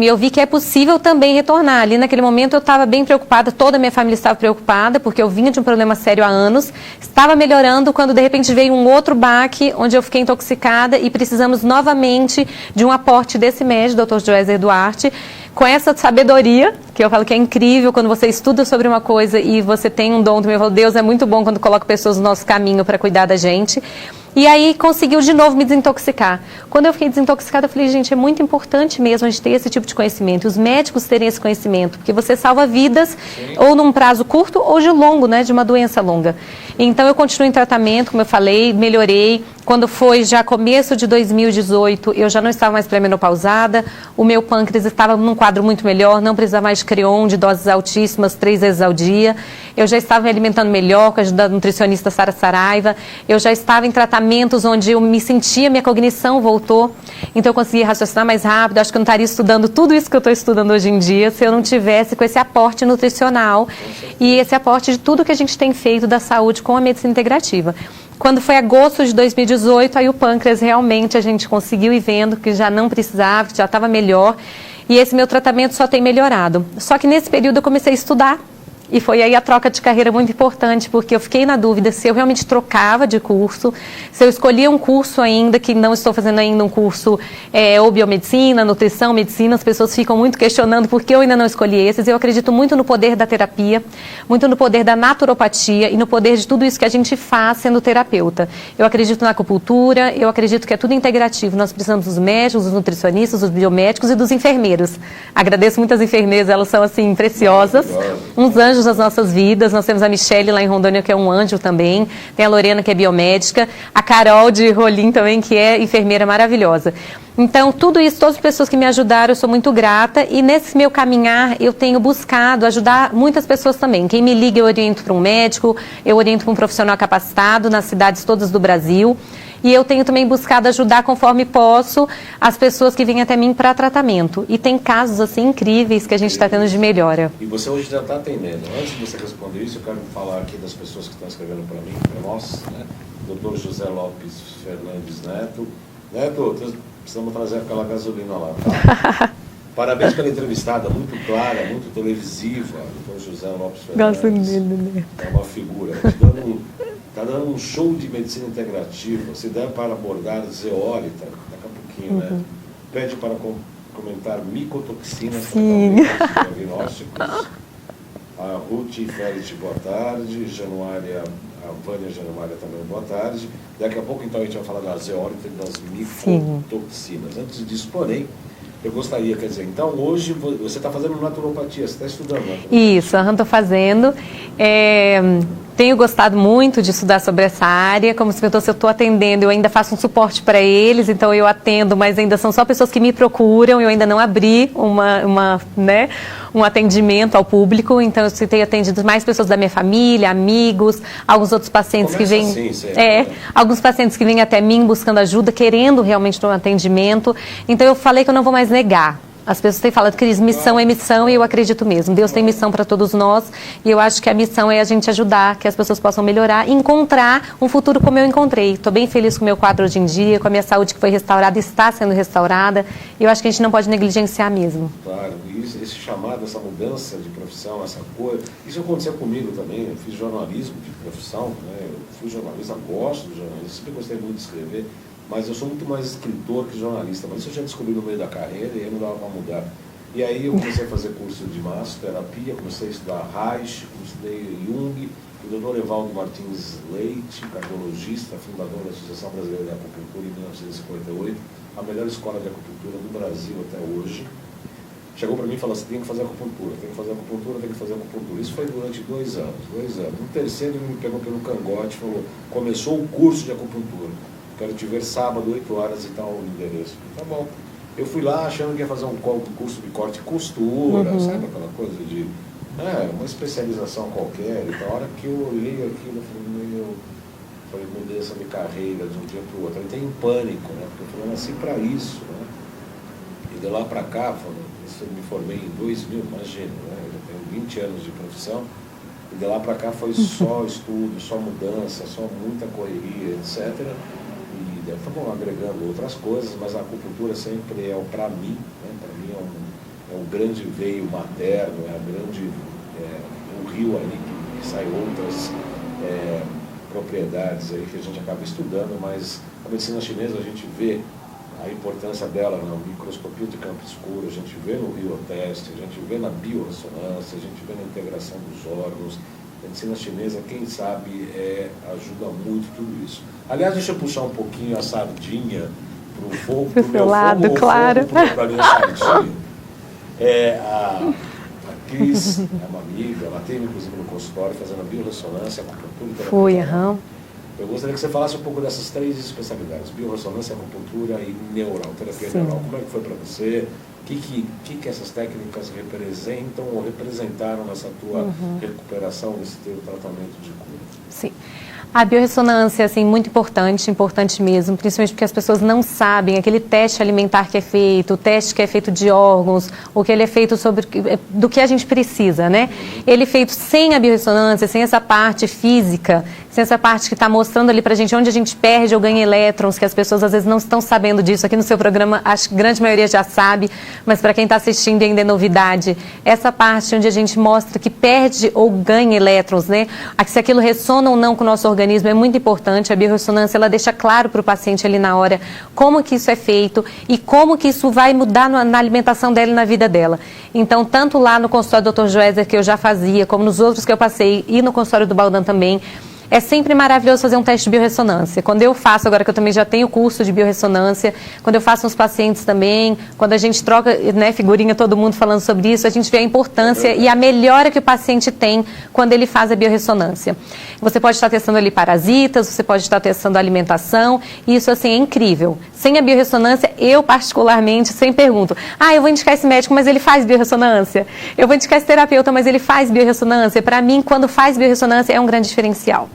E eu vi que é possível também retornar. Ali naquele momento eu estava bem preocupada, toda a minha família estava preocupada, porque eu vinha de um problema sério há anos, estava melhorando quando de repente veio um outro baque, onde eu fiquei intoxicada e precisamos novamente de um aporte desse médico, Dr. Joézer Duarte, com essa sabedoria, que eu falo que é incrível quando você estuda sobre uma coisa e você tem um dom também. Eu falo, Deus é muito bom quando coloca pessoas no nosso caminho para cuidar da gente. E aí conseguiu de novo me desintoxicar. Quando eu fiquei desintoxicada, eu falei, gente, é muito importante mesmo a gente ter esse tipo de conhecimento, e os médicos terem esse conhecimento, porque você salva vidas, ou num prazo curto ou de longo, né, de uma doença longa. Então eu continuo em tratamento, como eu falei, melhorei, Quando foi já começo de 2018, eu já não estava mais pré-menopausada, o meu pâncreas estava num quadro muito melhor, não precisava mais de Creon, de doses altíssimas, 3 vezes ao dia. Eu já estava me alimentando melhor com a ajuda da nutricionista Sara Saraiva. Eu já estava em tratamentos onde eu me sentia, minha cognição voltou. Então eu conseguia raciocinar mais rápido. Acho que eu não estaria estudando tudo isso que eu estou estudando hoje em dia se eu não tivesse com esse aporte nutricional e esse aporte de tudo que a gente tem feito da saúde com a medicina integrativa. Quando foi agosto de 2018, aí o pâncreas realmente a gente conseguiu ir vendo que já não precisava, que já estava melhor. E esse meu tratamento só tem melhorado. Só que nesse período eu comecei a estudar. E foi aí a troca de carreira muito importante, porque eu fiquei na dúvida se eu realmente trocava de curso, se eu escolhia um curso ainda, que não estou fazendo ainda um curso ou biomedicina, nutrição, medicina. As pessoas ficam muito questionando por que eu ainda não escolhi esses. Eu acredito muito no poder da terapia, muito no poder da naturopatia e no poder de tudo isso que a gente faz sendo terapeuta. Eu acredito na acupuntura, eu acredito que é tudo integrativo. Nós precisamos dos médicos, dos nutricionistas, dos biomédicos e dos enfermeiros. Agradeço muito as enfermeiras, elas são assim preciosas, uns anjos das nossas vidas. Nós temos a Michele lá em Rondônia, que é um anjo também, tem a Lorena, que é biomédica, a Carol de Rolim também, que é enfermeira maravilhosa. Então, tudo isso, todas as pessoas que me ajudaram, eu sou muito grata, e nesse meu caminhar eu tenho buscado ajudar muitas pessoas também. Quem me liga eu oriento para um médico, eu oriento para um profissional capacitado nas cidades todas do Brasil. E eu tenho também buscado ajudar, conforme posso, as pessoas que vêm até mim para tratamento. E tem casos, assim, incríveis que a gente está tendo de melhora. E você hoje já está atendendo. Antes de você responder isso, eu quero falar aqui das pessoas que estão escrevendo para mim, para nós, né? Dr. José Lopes Fernandes Neto. Neto, precisamos trazer aquela gasolina lá, tá? Parabéns pela entrevistada, muito clara, muito televisiva. Dr. José Lopes Fernandes. Gosto dele, né? É uma figura. Está dando um show de medicina integrativa. Se der para abordar zeólita, daqui a pouquinho, né? Pede para comentar micotoxinas, tratamentos diagnósticos. A Ruth Félix, boa tarde. A Vânia Januária também, boa tarde. Daqui a pouco, então, a gente vai falar da zeólita e das micotoxinas. Antes disso, porém, eu gostaria, quer dizer, então hoje você está fazendo naturopatia, você está estudando naturopatia. Isso, estou fazendo. Tenho gostado muito de estudar sobre essa área. Como você perguntou, se eu estou atendendo, eu ainda faço um suporte para eles, então eu atendo, mas ainda são só pessoas que me procuram, eu ainda não abri um atendimento ao público, então eu tenho atendido mais pessoas da minha família, amigos, alguns outros pacientes que vêm... alguns pacientes que vêm até mim buscando ajuda, querendo realmente um atendimento. Então eu falei que eu não vou mais negar. As pessoas têm falado, Cris, missão é missão, e eu acredito mesmo. Deus tem missão para todos nós, e eu acho que a missão é a gente ajudar, que as pessoas possam melhorar e encontrar um futuro como eu encontrei. Estou bem feliz com o meu quadro hoje em dia, com a minha saúde que foi restaurada, está sendo restaurada, e eu acho que a gente não pode negligenciar mesmo. Claro, e esse chamado, essa mudança de profissão, essa coisa, isso aconteceu comigo também. Eu fiz jornalismo de profissão, né? Eu fui jornalista, gosto de jornalismo, sempre gostei muito de escrever. Mas eu sou muito mais escritor que jornalista. Mas isso eu já descobri no meio da carreira e aí não dava para mudar. E aí eu comecei a fazer curso de massoterapia, comecei a estudar Reich, estudei Jung, o Dr. Evaldo Martins Leite, cardiologista, fundador da Associação Brasileira de Acupuntura em 1958, a melhor escola de acupuntura do Brasil até hoje. Chegou para mim e falou assim, tem que fazer acupuntura, tem que fazer acupuntura, tem que fazer acupuntura. Isso foi durante 2 anos. No terceiro ele me pegou pelo cangote e falou, começou o curso de acupuntura. Quero te ver sábado, 8 horas e tal, o endereço. Tá bom. Eu fui lá achando que ia fazer um curso de corte e costura, sabe aquela coisa de... uma especialização qualquer e tal. A hora que eu olhei aquilo, eu falei, mudei essa minha carreira de um dia para o outro. Eu entrei em pânico, né? Porque eu falei, nasci para isso, né? E de lá para cá, eu me formei em 2000, imagina, né? Eu já tenho 20 anos de profissão. E de lá para cá foi só estudo, só mudança, só muita correria, etc. Tá bom, agregando outras coisas, mas a acupuntura sempre é, para mim, né, para mim é um grande veio materno, um rio ali que sai outras propriedades aí que a gente acaba estudando, mas a medicina chinesa a gente vê a importância dela na microscopia de campo escuro, a gente vê no rioteste, a gente vê na biorressonância, a gente vê na integração dos órgãos. A medicina chinesa, quem sabe, ajuda muito tudo isso. Aliás, deixa eu puxar um pouquinho a sardinha para o fogo, para o meu lado, claro. Para a minha sardinha. A Cris é uma amiga, ela teve inclusive no consultório fazendo a biorressonância, acupuntura e terapia. Eu gostaria que você falasse um pouco dessas 3 especialidades, biorressonância, acupuntura e neural, terapia Sim. neural. Como é que foi para você? O que essas técnicas representam ou representaram nessa tua recuperação, nesse teu tratamento de cura? Sim. A biorressonância, assim, muito importante, importante mesmo, principalmente porque as pessoas não sabem aquele teste alimentar que é feito, o teste que é feito de órgãos, ou que ele é feito do que a gente precisa, né? Ele é feito sem a biorressonância, sem essa parte física, sem essa parte que está mostrando ali pra gente onde a gente perde ou ganha elétrons, que as pessoas às vezes não estão sabendo disso. Aqui no seu programa, acho que a grande maioria já sabe, mas para quem está assistindo ainda é novidade. Essa parte onde a gente mostra que perde ou ganha elétrons, né? Se aquilo ressona ou não com o nosso organismo é muito importante. A biorressonância, ela deixa claro para o paciente ali na hora como que isso é feito e como que isso vai mudar na alimentação dela e na vida dela. Então, tanto lá no consultório do Dr. Joézer, que eu já fazia, como nos outros que eu passei, e no consultório do Baldan também, é sempre maravilhoso fazer um teste de biorressonância. Quando eu faço, agora que eu também já tenho curso de biorressonância, quando eu faço uns pacientes também, quando a gente troca, né, figurinha, todo mundo falando sobre isso, a gente vê a importância e a melhora que o paciente tem quando ele faz a biorressonância. Você pode estar testando ali parasitas, você pode estar testando alimentação, e isso, assim, é incrível. Sem a biorressonância, eu particularmente sempre pergunto, eu vou indicar esse médico, mas ele faz biorressonância? Eu vou indicar esse terapeuta, mas ele faz biorressonância? Para mim, quando faz biorressonância, é um grande diferencial.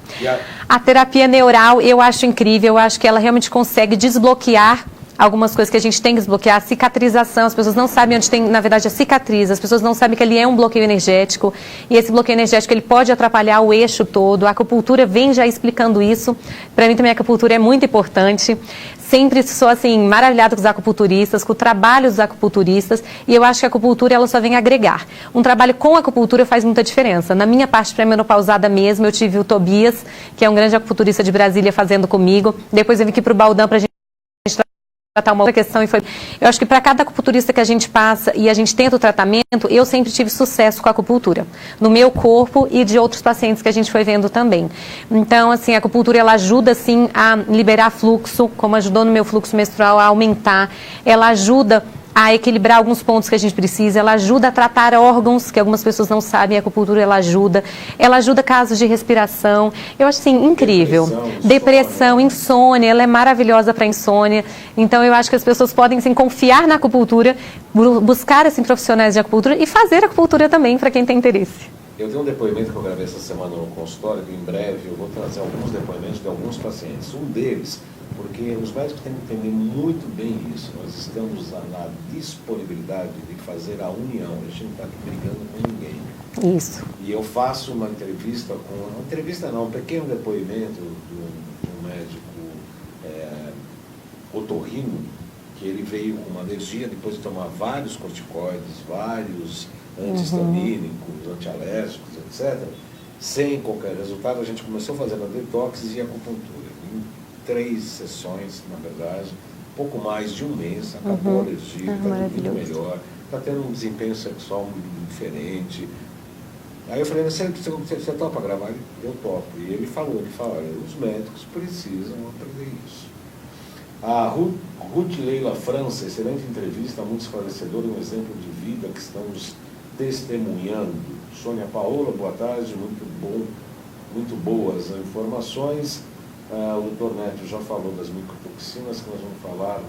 A terapia neural eu acho incrível, eu acho que ela realmente consegue desbloquear algumas coisas que a gente tem que desbloquear. A cicatrização, as pessoas não sabem onde tem, na verdade, a cicatriz, as pessoas não sabem que ele é um bloqueio energético, e esse bloqueio energético ele pode atrapalhar o eixo todo. A acupuntura vem já explicando isso. Para mim também a acupuntura é muito importante. Sempre sou, assim, maravilhada com os acupunturistas, com o trabalho dos acupunturistas, e eu acho que a acupuntura ela só vem agregar. Um trabalho com a acupuntura faz muita diferença. Na minha parte pré-menopausada mesmo, eu tive o Tobias, que é um grande acupunturista de Brasília, fazendo comigo. Depois eu vim aqui para o Baldan para a gente tratar uma outra questão. Eu acho que para cada acupunturista que a gente passa e a gente tenta o tratamento, eu sempre tive sucesso com a acupuntura, no meu corpo e de outros pacientes que a gente foi vendo também. Então, assim, a acupuntura ela ajuda, sim, a liberar fluxo, como ajudou no meu fluxo menstrual a aumentar. Ela ajuda a equilibrar alguns pontos que a gente precisa, ela ajuda a tratar órgãos que algumas pessoas não sabem, a acupuntura ela ajuda casos de respiração. Eu acho, assim, incrível. Depressão, insônia, ela é maravilhosa para insônia. Então, eu acho que as pessoas podem, assim, confiar na acupuntura, buscar, assim, profissionais de acupuntura e fazer acupuntura também, para quem tem interesse. Eu tenho um depoimento que eu gravei essa semana no consultório, que em breve eu vou trazer alguns depoimentos de alguns pacientes. Um deles, porque os médicos têm que entender muito bem isso. Nós estamos na disponibilidade de fazer a união. A gente não está aqui brigando com ninguém. Isso. E eu faço uma entrevista um pequeno depoimento do médico otorrino, que ele veio com uma alergia depois de tomar vários corticoides, vários anti-histamínicos, antialérgicos, etc. Sem qualquer resultado, a gente começou fazendo a detox e a acupuntura. 3 sessões, na verdade, pouco mais de um mês, acabou a alergia, está muito melhor, está tendo um desempenho sexual muito diferente. Aí eu falei, você topa gravar? Eu topo. E ele falou, olha, os médicos precisam aprender isso. A Ruth Leila França, excelente entrevista, muito esclarecedora, um exemplo de vida que estamos testemunhando. Sônia Paola, boa tarde, muito boas informações. O Dr. Neto já falou das micotoxinas, que nós vamos falar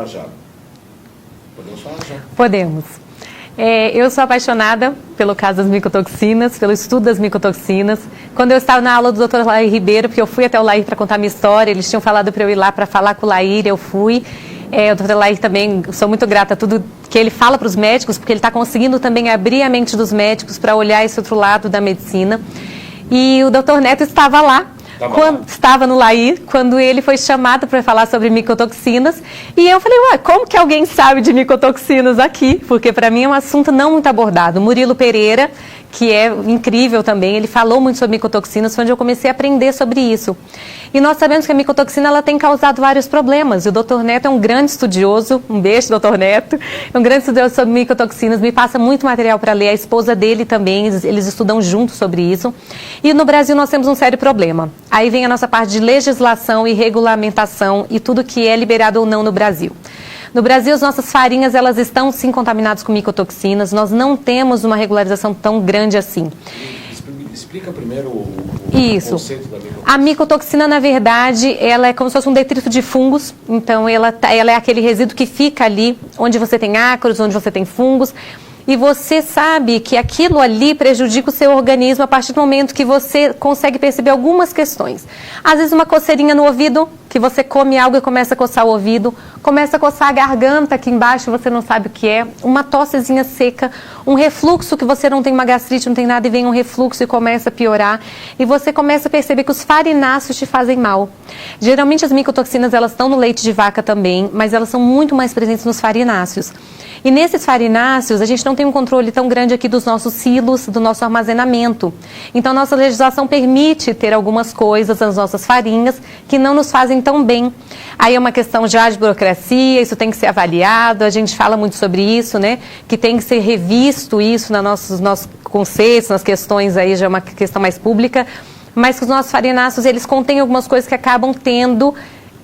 já. Podemos falar já? Podemos. Eu sou apaixonada pelo caso das micotoxinas, pelo estudo das micotoxinas. Quando eu estava na aula do Dr. Lair Ribeiro, porque eu fui até o Lair para contar minha história, eles tinham falado para eu ir lá para falar com o Lair, eu fui. O Dr. Lair também, sou muito grata a tudo que ele fala para os médicos, porque ele está conseguindo também abrir a mente dos médicos para olhar esse outro lado da medicina. E o Dr. Neto estava lá. Estava no Lair, quando ele foi chamado para falar sobre micotoxinas, e eu falei, como que alguém sabe de micotoxinas aqui? Porque para mim é um assunto não muito abordado. Murilo Pereira, que é incrível também, ele falou muito sobre micotoxinas, foi onde eu comecei a aprender sobre isso. E nós sabemos que a micotoxina ela tem causado vários problemas, e o Dr. Neto é um grande estudioso, um beijo, Dr. Neto, é um grande estudioso sobre micotoxinas, me passa muito material para ler, a esposa dele também, eles estudam juntos sobre isso. E no Brasil nós temos um sério problema. Aí vem a nossa parte de legislação e regulamentação e tudo que é liberado ou não no Brasil. No Brasil, as nossas farinhas, elas estão sim contaminadas com micotoxinas, nós não temos uma regularização tão grande assim. Me explica primeiro o conceito da micotoxina. A micotoxina, na verdade, ela é como se fosse um detrito de fungos. Então, ela é aquele resíduo que fica ali onde você tem ácaros, onde você tem fungos. E você sabe que aquilo ali prejudica o seu organismo a partir do momento que você consegue perceber algumas questões. Às vezes uma coceirinha no ouvido, que você come algo e começa a coçar o ouvido, começa a coçar a garganta aqui embaixo e você não sabe o que é, uma tossezinha seca, um refluxo que você não tem uma gastrite, não tem nada e vem um refluxo e começa a piorar. E você começa a perceber que os farináceos te fazem mal. Geralmente as micotoxinas elas estão no leite de vaca também, mas elas são muito mais presentes nos farináceos. E nesses farináceos, a gente não tem um controle tão grande aqui dos nossos silos, do nosso armazenamento. Então, nossa legislação permite ter algumas coisas nas nossas farinhas que não nos fazem tão bem. Aí é uma questão já de burocracia, isso tem que ser avaliado, a gente fala muito sobre isso, né? Que tem que ser revisto isso nos nossos conceitos, nas questões aí, já é uma questão mais pública, mas que os nossos farináceos, eles contêm algumas coisas que acabam tendo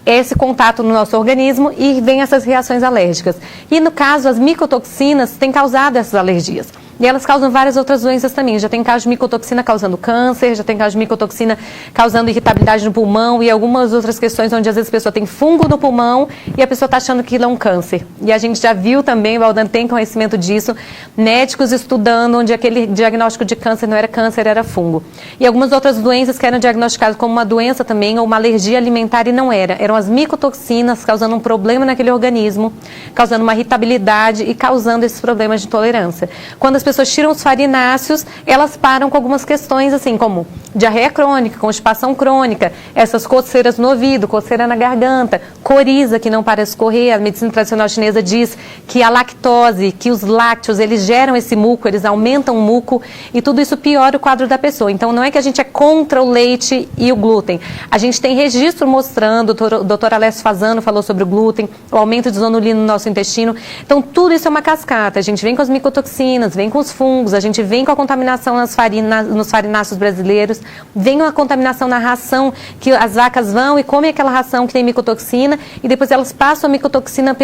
esse contato no nosso organismo e vem essas reações alérgicas. E no caso, as micotoxinas têm causado essas alergias. E elas causam várias outras doenças também. Já tem caso de micotoxina causando câncer, já tem caso de micotoxina causando irritabilidade no pulmão e algumas outras questões onde às vezes a pessoa tem fungo no pulmão e a pessoa está achando que aquilo é um câncer. E a gente já viu também, o Valdan tem conhecimento disso, médicos estudando onde aquele diagnóstico de câncer não era câncer, era fungo. E algumas outras doenças que eram diagnosticadas como uma doença também ou uma alergia alimentar e não era. Eram as micotoxinas causando um problema naquele organismo, causando uma irritabilidade e causando esses problemas de intolerância. Quando as pessoas tiram os farináceos, elas param com algumas questões assim, como diarreia crônica, constipação crônica, essas coceiras no ouvido, coceira na garganta, coriza que não para de escorrer. A medicina tradicional chinesa diz que a lactose, que os lácteos, eles geram esse muco, eles aumentam o muco e tudo isso piora o quadro da pessoa. Então não é que a gente é contra o leite e o glúten. A gente tem registro mostrando, o doutor Alessio Fasano falou sobre o glúten, o aumento de zonulina no nosso intestino. Então tudo isso é uma cascata. A gente vem com as micotoxinas, vem com os fungos, a gente vem com a contaminação nos farináceos brasileiros, vem a contaminação na ração, que as vacas vão e comem aquela ração que tem micotoxina e depois elas passam a micotoxina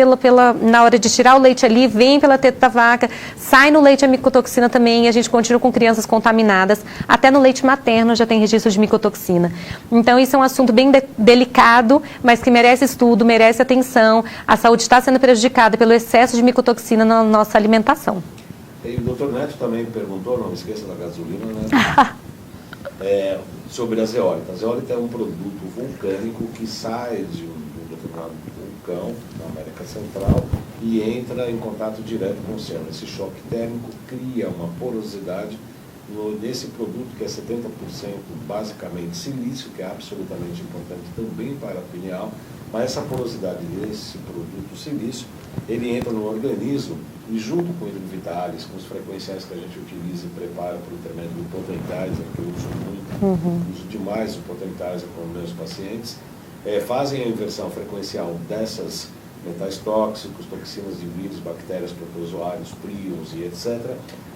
na hora de tirar o leite ali, vem pela teta da vaca, sai no leite a micotoxina também e a gente continua com crianças contaminadas, até no leite materno já tem registro de micotoxina. Então isso é um assunto bem delicado, mas que merece estudo, merece atenção. A saúde está sendo prejudicada pelo excesso de micotoxina na nossa alimentação. E o doutor Neto também perguntou, não esqueça da gasolina, né? Sobre a zeólita. A zeólita é um produto vulcânico que sai de um determinado vulcão na América Central e entra em contato direto com o céu. Esse choque térmico cria uma porosidade nesse produto que é 70% basicamente silício, que é absolutamente importante também para a pineal, mas essa porosidade desse produto silício, ele entra no organismo e junto com o hidrovitalis, com os frequenciais que a gente utiliza e prepara por intermédio do potentizer, que eu uso muito, uso demais o potentizer com os meus pacientes, fazem a inversão frequencial dessas metais tóxicos, toxinas de vírus, bactérias, protozoários, príons e etc.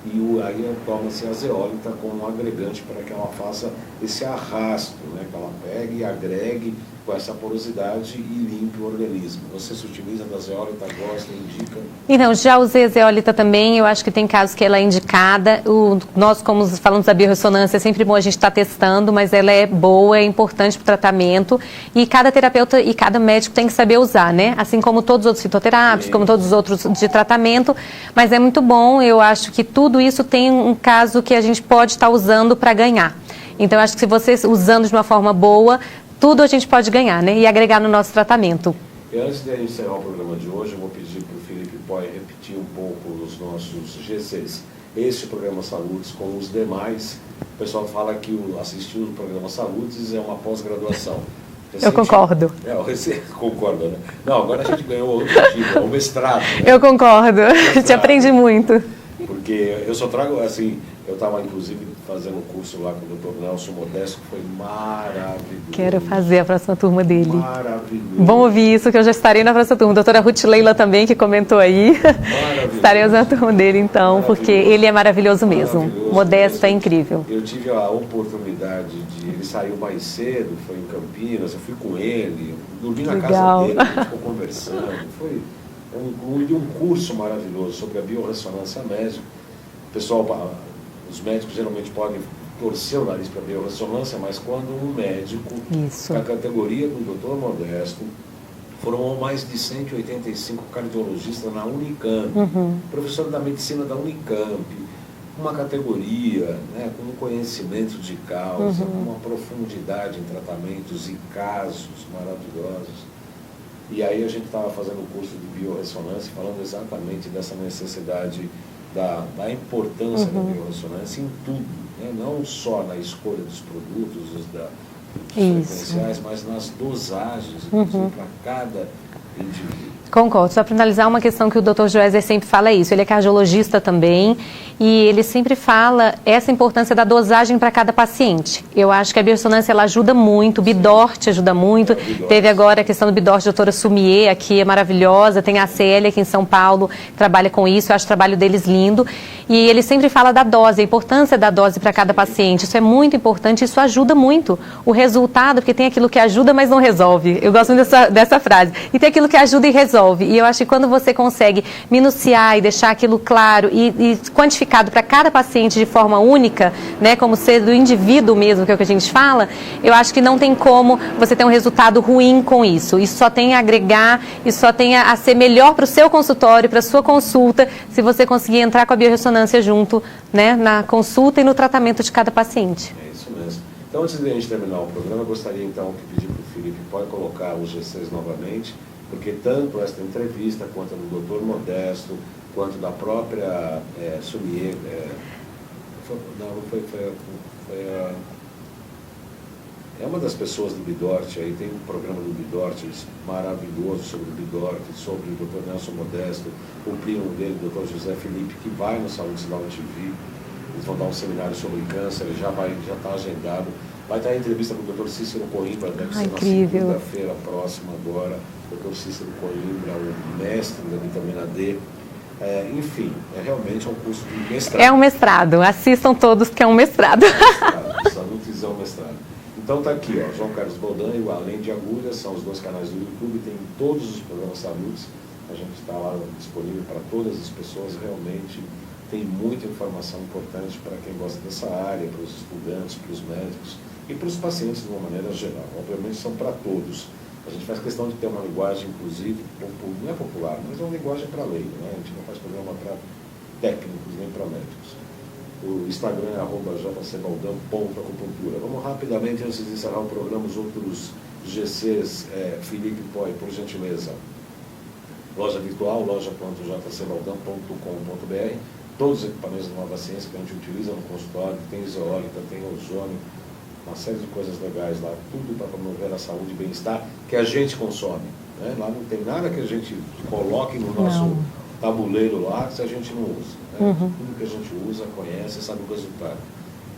E aí toma-se a zeólita como um agregante para que ela faça esse arrasto, né? Que ela pegue e agregue com essa porosidade e limpe o organismo. Você se utiliza da zeólita, gosta, indica? Então, já usei a zeólita também, eu acho que tem casos que ela é indicada. Nós, como falamos da biorressonância, é sempre bom a gente estar testando, mas ela é boa, é importante para o tratamento e cada terapeuta e cada médico tem que saber usar, né? Assim como todos os outros fitoterápicos, como todos os outros de tratamento, mas é muito bom, eu acho que tudo isso tem um caso que a gente pode estar usando para ganhar. Então, eu acho que se você usando de uma forma boa, tudo a gente pode ganhar, né? E agregar no nosso tratamento. E antes de encerrar o programa de hoje, eu vou pedir para o Felipe Poi repetir um pouco os nossos GCs. Este programa Saúdes, como os demais, o pessoal fala que assistir o programa Saúdes é uma pós-graduação. Eu concordo. Você concorda, né? Não, agora a gente ganhou outro tipo, é o mestrado. Né? Eu concordo, a gente aprende muito. Porque eu só trago, assim, eu estava inclusive fazendo um curso lá com o Dr. Nelson Modesto, que foi maravilhoso. Quero fazer a próxima turma dele. Maravilhoso. Bom ouvir isso, que eu já estarei na próxima turma. A doutora Ruth Leila também, que comentou aí. Estaremos na turma dele, então, porque ele é maravilhoso mesmo. Modesto é incrível. Eu tive a oportunidade de... Ele saiu mais cedo, foi em Campinas, eu fui com ele, dormi na casa dele, a gente ficou conversando. Foi um curso maravilhoso sobre a biorressonância médica. O pessoal... Os médicos geralmente podem torcer o nariz para a biorressonância, mas quando um médico, Isso. da categoria do Dr. Modesto, formou mais de 185 cardiologistas na Unicamp, professor da medicina da Unicamp, uma categoria, né, com um conhecimento de causa, uma profundidade em tratamentos e casos maravilhosos. E aí a gente estava fazendo o curso de biorressonância, falando exatamente dessa necessidade, da importância da biorressonância em tudo, né? Não só na escolha dos produtos, dos frequenciais, mas nas dosagens, inclusive para cada indivíduo. Concordo. Só para finalizar, uma questão que o Dr. Joézer sempre fala é isso. Ele é cardiologista também e ele sempre fala essa importância da dosagem para cada paciente. Eu acho que a biorressonância ela ajuda muito, o Bidort ajuda muito. Teve agora a questão do Bidort, a doutora Sumier aqui, é maravilhosa. Tem a Célia aqui em São Paulo, que trabalha com isso. Eu acho o trabalho deles lindo. E ele sempre fala da dose, a importância da dose para cada paciente. Isso é muito importante, isso ajuda muito o resultado, porque tem aquilo que ajuda, mas não resolve. Eu gosto muito dessa frase. E tem aquilo que ajuda e resolve. E eu acho que quando você consegue minuciar e deixar aquilo claro e quantificado para cada paciente de forma única, né, como ser do indivíduo mesmo, que é o que a gente fala, eu acho que não tem como você ter um resultado ruim com isso. Isso só tem a agregar, isso só tem a ser melhor para o seu consultório, para a sua consulta, se você conseguir entrar com a biorressonância junto, né, na consulta e no tratamento de cada paciente. É isso mesmo. Então, antes de a gente terminar o programa, eu gostaria então de pedir para o Felipe, pode colocar os GCs novamente, porque tanto esta entrevista, quanto a do Dr. Modesto, quanto da própria Sumier, é uma das pessoas do Bidort, aí tem um programa do Bidort maravilhoso sobre o Bidort, sobre o Dr. Nelson Modesto, o primo dele, o Dr. José Felipe, que vai no Saúde Sinal TV, eles vão dar um seminário sobre câncer, já está agendado. Vai estar a entrevista com o Dr. Cícero Coimbra, deve ser na segunda-feira próxima agora. O Dr. Cícero Coimbra, o mestre da vitamina D. Enfim, realmente um curso de mestrado. É um mestrado, assistam todos que é um mestrado. Salutis é um mestrado. Então está aqui, ó, João Carlos Boldan e o Além de Agulhas, são os dois canais do YouTube, tem todos os programas Salutis, a gente está lá disponível para todas as pessoas, realmente tem muita informação importante para quem gosta dessa área, para os estudantes, para os médicos e para os pacientes de uma maneira geral. Obviamente são para todos. A gente faz questão de ter uma linguagem, inclusive, não é popular, mas é uma linguagem para leigo, né? A gente não faz programa para técnicos nem para médicos. O Instagram é @jcbaldão.acupuntura. Vamos rapidamente, antes de encerrar o programa, os outros GCs, Felipe Poi, por gentileza. Loja virtual, loja.jcbaldão.com.br. Todos os equipamentos da Nova Ciência que a gente utiliza no consultório, tem zeólita, tem ozônio, uma série de coisas legais lá, tudo para promover a saúde e bem-estar que a gente consome. Né? Lá não tem nada que a gente coloque no nosso tabuleiro lá se a gente não usa. Né? Tudo que a gente usa, conhece, sabe o resultado.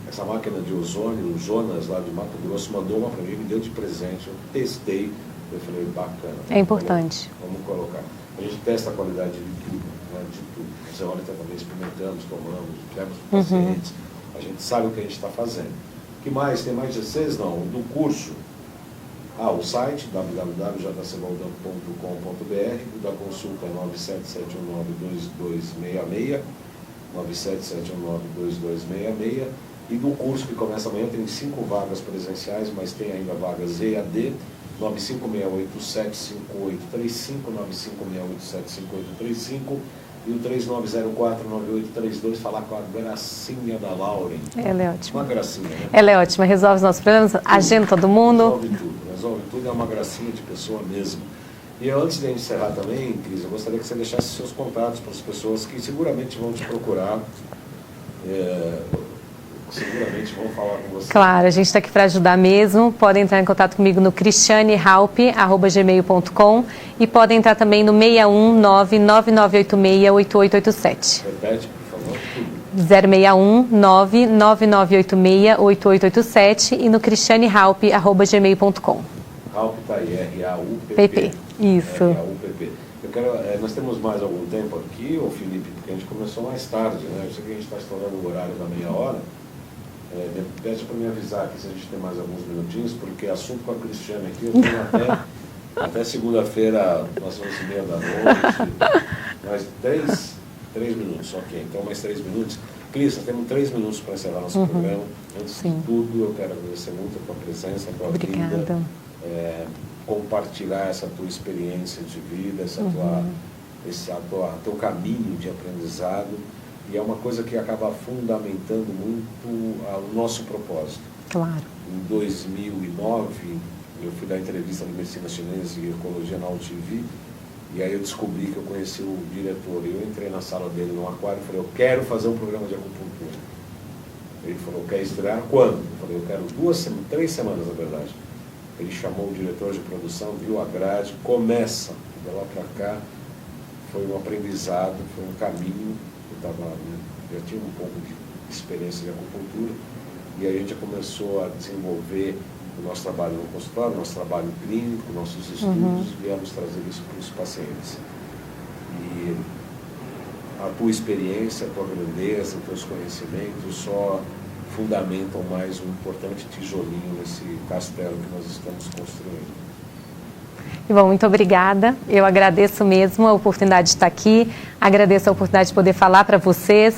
Essa máquina de ozônio, o Jonas lá de Mato Grosso mandou uma para mim, me deu de presente, eu testei, eu falei, bacana. É importante. Vamos colocar. A gente testa a qualidade de tudo, né? De tudo. A zeólita também experimentamos, tomamos, levamos para os pacientes, a gente sabe o que a gente está fazendo. O que mais? Tem mais GCs? Não. Do curso, o site www.jcbaldão.com.br, o da consulta é 977192266, 977192266, e do curso que começa amanhã tem 5 vagas presenciais, mas tem ainda vagas EAD, 956875835, 956875835, e o 3904-9832, falar com a Gracinha da Lauren. Ela é ótima. Uma gracinha, né? Ela é ótima, resolve os nossos problemas, agenda todo mundo. Resolve tudo, é uma gracinha de pessoa mesmo. E antes de encerrar também, Cris, eu gostaria que você deixasse seus contatos para as pessoas que seguramente vão te procurar, seguramente vão falar com você. Claro, a gente está aqui para ajudar mesmo. Podem entrar em contato comigo no cristianehaup@gmail.com e podem entrar também no 61999868887. Repete, por favor. 061-99986-8887 e no cristianehaup@gmail.com. Haup está aí, R-A-U-P-P. Isso. R-A-U-P-P. Nós temos mais algum tempo aqui, ô Felipe, porque a gente começou mais tarde, né? Eu sei que a gente está estourando o horário da meia hora. Pede para me avisar aqui se a gente tem mais alguns minutinhos, porque assunto com a Cristiane aqui, eu tenho até segunda-feira, às 11h30 da noite. Mais 3 minutos, ok. Então, mais 3 minutos. Cris, nós temos 3 minutos para encerrar nosso programa. Antes de tudo, eu quero agradecer muito a tua presença, a tua vinda, compartilhar essa tua experiência de vida, teu caminho de aprendizado, e é uma coisa que acaba fundamentando muito o nosso propósito. Claro. Em 2009, eu fui dar entrevista de medicina chinesa e ecologia na UTV, e aí eu descobri que eu conheci o diretor, e eu entrei na sala dele no aquário e falei, eu quero fazer um programa de acupuntura. Ele falou, quer estrear quando? Eu falei, eu quero 3 semanas, na verdade. Ele chamou o diretor de produção, viu a grade, começa, de lá para cá, foi um aprendizado, foi um caminho, já tinha um pouco de experiência de acupuntura, e aí a gente começou a desenvolver o nosso trabalho no consultório, o nosso trabalho clínico, nossos estudos, e viemos trazer isso para os pacientes. E a tua experiência, a tua grandeza, os teus conhecimentos só fundamentam mais um importante tijolinho nesse castelo que nós estamos construindo. Bom, muito obrigada. Eu agradeço mesmo a oportunidade de estar aqui, agradeço a oportunidade de poder falar para vocês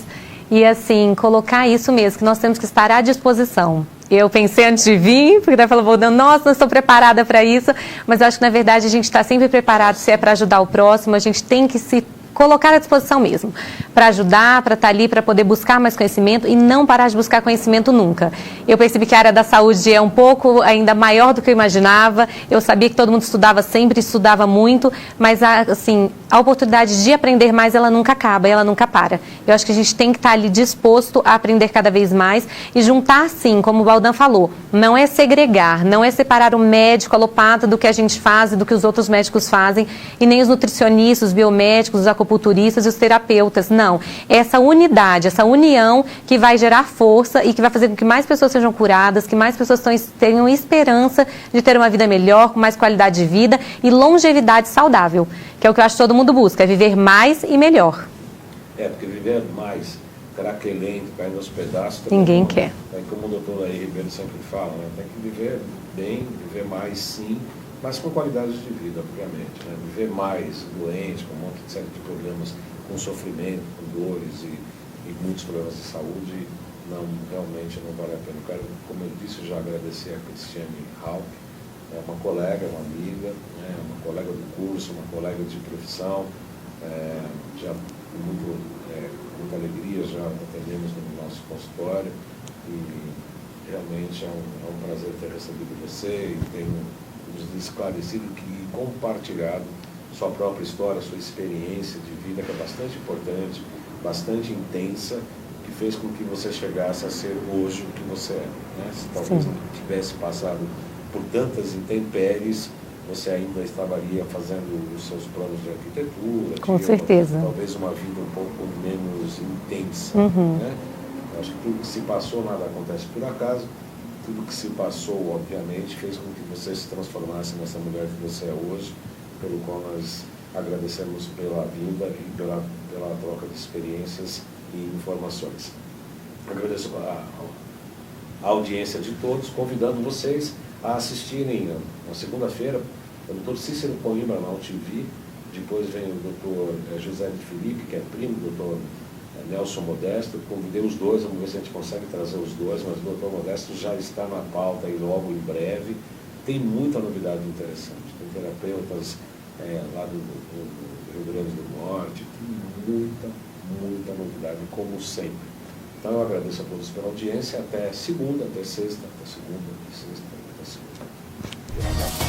e, assim, colocar isso mesmo, que nós temos que estar à disposição. Eu pensei antes de vir, porque daí falou, nossa, não estou preparada para isso, mas eu acho que, na verdade, a gente está sempre preparado, se é para ajudar o próximo, a gente tem que se colocar à disposição mesmo, para ajudar, para estar ali, para poder buscar mais conhecimento e não parar de buscar conhecimento nunca. Eu percebi que a área da saúde é um pouco ainda maior do que eu imaginava, eu sabia que todo mundo estudava sempre, estudava muito, mas assim, a oportunidade de aprender mais, ela nunca acaba, ela nunca para. Eu acho que a gente tem que estar ali disposto a aprender cada vez mais e juntar, sim, como o Baldan falou, não é segregar, não é separar o médico alopata do que a gente faz e do que os outros médicos fazem, e nem os nutricionistas, os biomédicos, os acupunturistas e os terapeutas, não. É essa unidade, essa união que vai gerar força e que vai fazer com que mais pessoas sejam curadas, que mais pessoas tenham esperança de ter uma vida melhor, com mais qualidade de vida e longevidade saudável, que é o que eu acho que todo mundo busca, é viver mais e melhor. Porque viver mais, craquelento, caindo aos pedaços... Ninguém quer. Como o doutor aí Ribeiro sempre fala, né? Tem que viver bem, viver mais sim, mas com qualidade de vida, obviamente. Né? Viver mais doente, com um monte de série de problemas, com sofrimento, com dores e muitos problemas de saúde, não, realmente não vale a pena. Eu quero, como eu disse, já agradecer a Cristiane Hauck, é uma colega, uma amiga, né? Uma colega do curso, uma colega de profissão, já com muita alegria já atendemos no nosso consultório e realmente é um prazer ter recebido você e ter nos esclarecido e compartilhado sua própria história, sua experiência de vida, que é bastante importante, bastante intensa, que fez com que você chegasse a ser hoje o que você é. Né? Se talvez não tivesse passado por tantas intempéries, você ainda estaria fazendo os seus planos de arquitetura. Com certeza. Talvez uma vida um pouco menos intensa. Né? Eu acho que tudo que se passou, nada acontece por acaso. Tudo que se passou, obviamente, fez com que você se transformasse nessa mulher que você é hoje, pelo qual nós agradecemos pela vinda e pela troca de experiências e informações. Agradeço a audiência de todos, convidando vocês a assistirem na segunda-feira o Dr. Cícero Coimbra na UTV, depois vem o Dr. José de Felipe, que é primo do Dr. Nelson Modesto. Convidei os dois, vamos ver se a gente consegue trazer os dois, mas o Dr. Modesto já está na pauta e logo em breve. Tem muita novidade interessante, tem terapeutas lá do Rio Grande do Norte, tem muita novidade, como sempre. Então eu agradeço a todos pela audiência, até segunda, até sexta, até segunda, até sexta, até segunda.